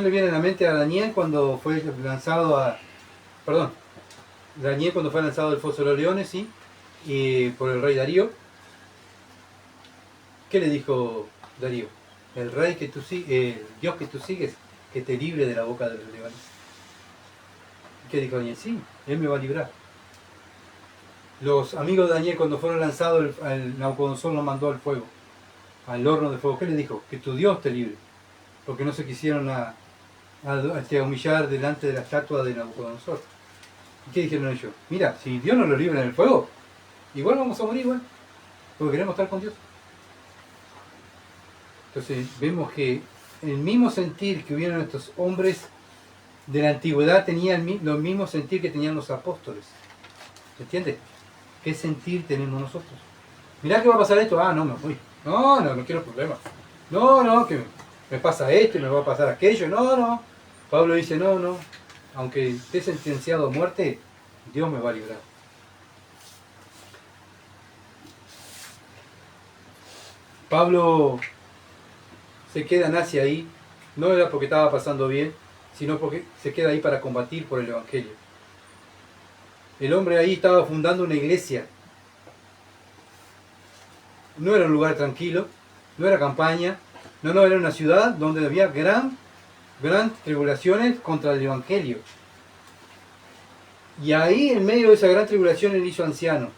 le viene a la mente a Daniel cuando fue lanzado Daniel cuando fue lanzado del foso de los leones, ¿sí? Y por el rey Darío. ¿Qué le dijo Darío? El rey que tú sigues, el Dios que tú sigues, que te libre de la boca de los leones. ¿Qué dijo Daniel? Sí, él me va a librar. Los amigos de Daniel cuando fueron lanzados, el Nabucodonosor los mandó al fuego, al horno de fuego. ¿Qué le dijo? Que tu Dios te libre. Porque no se quisieron a humillar delante de la estatua de Nabucodonosor. ¿Y qué dijeron ellos? Mira, si Dios nos lo libra en el fuego, igual vamos a morir igual, porque queremos estar con Dios. Entonces vemos que el mismo sentir que hubieron estos hombres de la antigüedad tenían los mismos sentir que tenían los apóstoles. ¿Se entiende? ¿Qué sentir tenemos nosotros? Mirá que va a pasar esto, no me voy. No quiero problemas. No, que me pasa esto y me va a pasar aquello. No. Pablo dice, no. Aunque esté sentenciado a muerte, Dios me va a librar. Pablo se queda en Asia ahí, no era porque estaba pasando bien, sino porque se queda ahí para combatir por el Evangelio. El hombre ahí estaba fundando una iglesia. No era un lugar tranquilo, no era campaña, no, era una ciudad donde había gran tribulaciones contra el Evangelio. Y ahí, en medio de esa gran tribulación, él hizo anciano.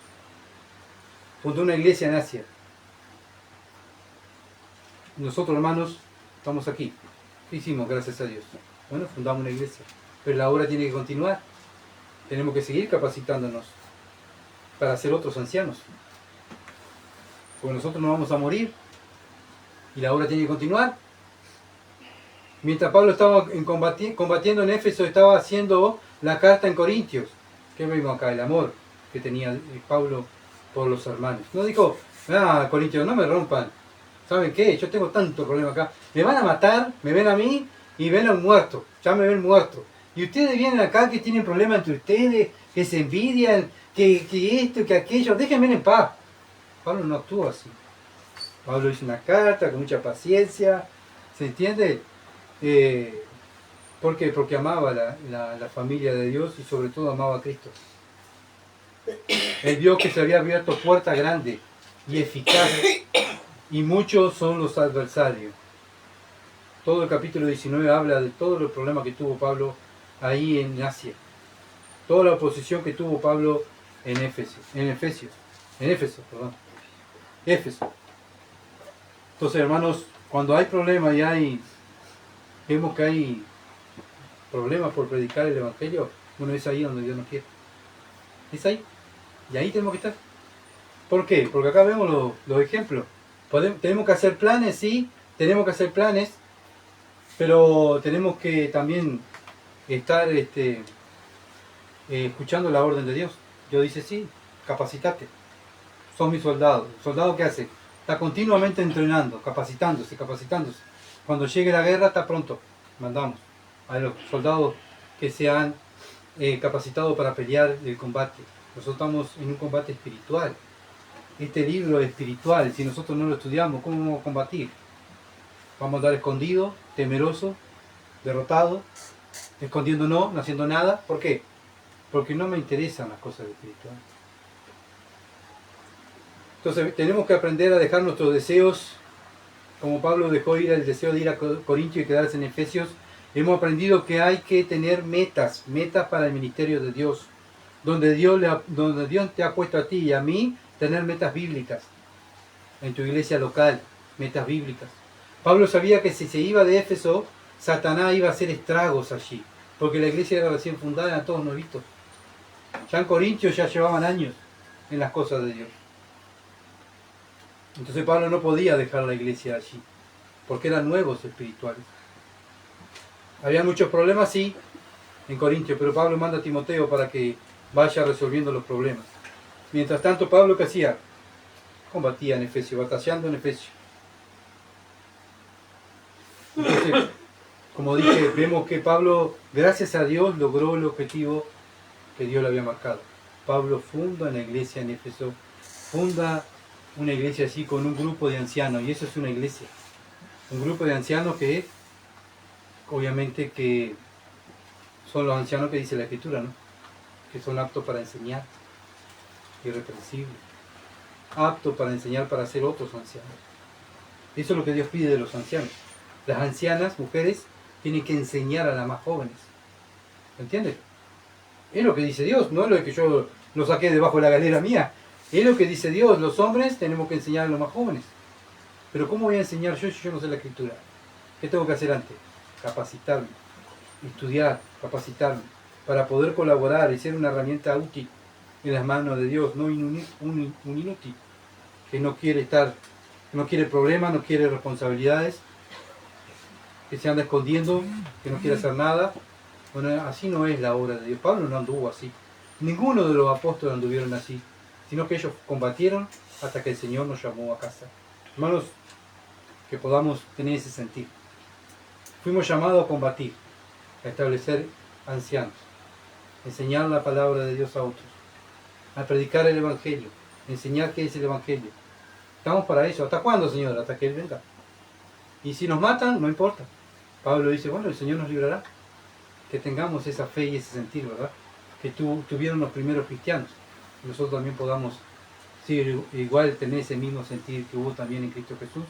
Fundó una iglesia en Asia. Nosotros, hermanos, estamos aquí. ¿Qué hicimos? Gracias a Dios. Bueno, fundamos una iglesia. Pero la obra tiene que continuar. Tenemos que seguir capacitándonos para ser otros ancianos. Porque nosotros no vamos a morir. Y la obra tiene que continuar. Mientras Pablo estaba combatiendo en Éfeso, estaba haciendo la carta en Corintios. ¿Qué vimos acá? El amor que tenía Pablo por los hermanos. No dijo, Corintios, no me rompan. ¿Saben qué? Yo tengo tanto problema acá. Me van a matar, me ven a mí y ven a un muerto. Ya me ven muerto. Y ustedes vienen acá que tienen problemas entre ustedes, que se envidian, que esto, que aquello. Déjenme en paz. Pablo no actúa así. Pablo hizo una carta con mucha paciencia. ¿Se entiende? ¿Por qué? Porque amaba la familia de Dios y sobre todo amaba a Cristo. Él vio que se había abierto puerta grande y eficaz. Y muchos son los adversarios. Todo el capítulo 19 habla de todos los problemas que tuvo Pablo ahí en Asia. Toda la oposición que tuvo Pablo en Éfeso. Entonces, hermanos, cuando hay problemas y vemos que hay problemas por predicar el Evangelio, bueno, es ahí donde Dios nos quiere. Es ahí. Y ahí tenemos que estar. ¿Por qué? Porque acá vemos los ejemplos. Tenemos que hacer planes, sí, tenemos que hacer planes, pero tenemos que también estar escuchando la orden de Dios. Dios dice, sí, capacitate. Son mis soldados. ¿El soldado qué hace? Está continuamente entrenando, capacitándose. Cuando llegue la guerra está pronto. Mandamos a los soldados que se han capacitado para pelear el combate. Nosotros estamos en un combate espiritual. Este libro es espiritual. Si nosotros no lo estudiamos, ¿cómo vamos a combatir? Vamos a andar escondidos, temerosos, derrotados, escondiéndonos, no haciendo nada. ¿Por qué? Porque no me interesan las cosas espirituales. Entonces tenemos que aprender a dejar nuestros deseos, como Pablo dejó ir el deseo de ir a Corintio y quedarse en Efesios. Hemos aprendido que hay que tener metas para el ministerio de Dios, donde Dios te ha puesto a ti y a mí tener metas bíblicas en tu iglesia local, metas bíblicas. Pablo sabía que si se iba de Éfeso, Satanás iba a hacer estragos allí, porque la iglesia era recién fundada, eran todos novitos. Ya en Corintios ya llevaban años en las cosas de Dios. Entonces Pablo no podía dejar la iglesia allí, porque eran nuevos espirituales. Había muchos problemas, sí, en Corintios, pero Pablo manda a Timoteo para que vaya resolviendo los problemas. Mientras tanto, Pablo, ¿qué hacía? Combatía en Efesio, batallando en Efesio. Entonces, como dije, vemos que Pablo, gracias a Dios, logró el objetivo que Dios le había marcado. Pablo funda una iglesia en Éfeso, funda una iglesia así con un grupo de ancianos, y eso es una iglesia. Un grupo de ancianos que, obviamente, que son los ancianos que dice la Escritura, ¿no? Que son aptos para enseñar, irreprensibles, aptos para enseñar para ser otros ancianos. Eso es lo que Dios pide de los ancianos. Las ancianas, mujeres, tienen que enseñar a las más jóvenes. ¿Entiendes? Es lo que dice Dios, no es lo que yo lo saqué debajo de la galera mía. Es lo que dice Dios, los hombres tenemos que enseñar a los más jóvenes. Pero ¿cómo voy a enseñar yo si yo no sé la Escritura? ¿Qué tengo que hacer antes? Capacitarme, estudiar, capacitarme, para poder colaborar y ser una herramienta útil en las manos de Dios, no un inútil, que no quiere no quiere problemas, no quiere responsabilidades, que se anda escondiendo, que no quiere hacer nada. Bueno, así no es la obra de Dios. Pablo no anduvo así. Ninguno de los apóstoles anduvieron así, sino que ellos combatieron hasta que el Señor nos llamó a casa. Hermanos, que podamos tener ese sentido. Fuimos llamados a combatir, a establecer ancianos, a enseñar la palabra de Dios a otros, a predicar el Evangelio, a enseñar qué es el Evangelio. Estamos para eso. ¿Hasta cuándo, Señor? Hasta que Él venga. Y si nos matan, no importa. Pablo dice, bueno, el Señor nos librará. Que tengamos esa fe y ese sentir, ¿verdad? Que tuvieron los primeros cristianos. Nosotros también podamos, sí, igual tener ese mismo sentir que hubo también en Cristo Jesús.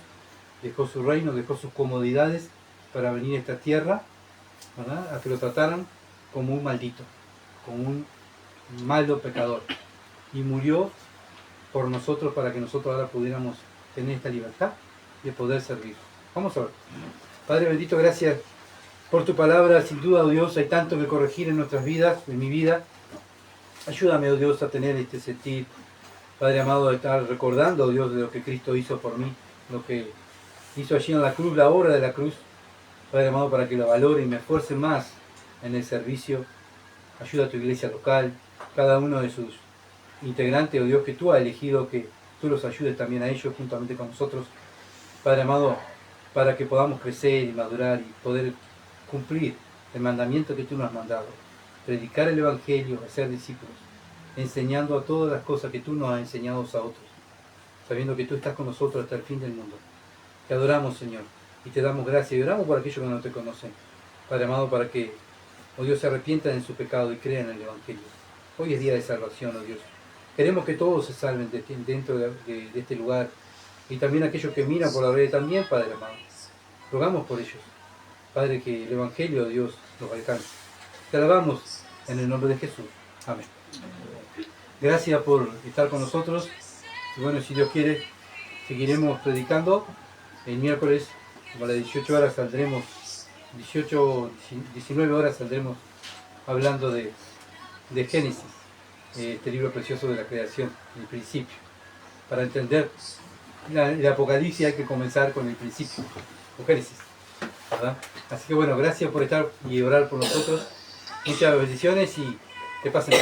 Dejó su reino, dejó sus comodidades para venir a esta tierra, ¿verdad? A que lo trataran como un maldito, como un malo pecador. Y murió por nosotros para que nosotros ahora pudiéramos tener esta libertad de poder servir. Vamos a ver. Padre bendito, gracias por tu palabra. Sin duda, oh Dios, hay tanto que corregir en nuestras vidas, en mi vida. Ayúdame, oh Dios, a tener este sentir, Padre amado, de estar recordando, oh Dios, de lo que Cristo hizo por mí, lo que hizo allí en la cruz, la obra de la cruz. Padre amado, para que lo valore y me esfuerce más en el servicio. Ayuda a tu iglesia local, cada uno de sus integrantes, oh Dios, que tú has elegido, que tú los ayudes también a ellos juntamente con nosotros. Padre amado, para que podamos crecer y madurar y poder cumplir el mandamiento que tú nos has mandado. Predicar el Evangelio, hacer discípulos, enseñando a todas las cosas que tú nos has enseñado a otros, sabiendo que tú estás con nosotros hasta el fin del mundo. Te adoramos, Señor, y te damos gracias, y oramos por aquellos que no te conocen. Padre amado, para que, oh Dios, se arrepientan en su pecado y crean en el Evangelio. Hoy es día de salvación, oh Dios. Queremos que todos se salven dentro de este lugar, y también aquellos que miran por la red también, Padre amado. Rogamos por ellos, Padre, que el Evangelio de Dios los alcance. Te alabamos en el nombre de Jesús. Amén. Gracias por estar con nosotros. Y bueno, si Dios quiere, seguiremos predicando. El miércoles, como a las 18 horas saldremos, 19 horas saldremos hablando de Génesis, este libro precioso de la creación, el principio. Para entender el Apocalipsis hay que comenzar con el principio, con Génesis, ¿verdad? Así que bueno, gracias por estar y orar por nosotros. Muchas bendiciones y que pasen.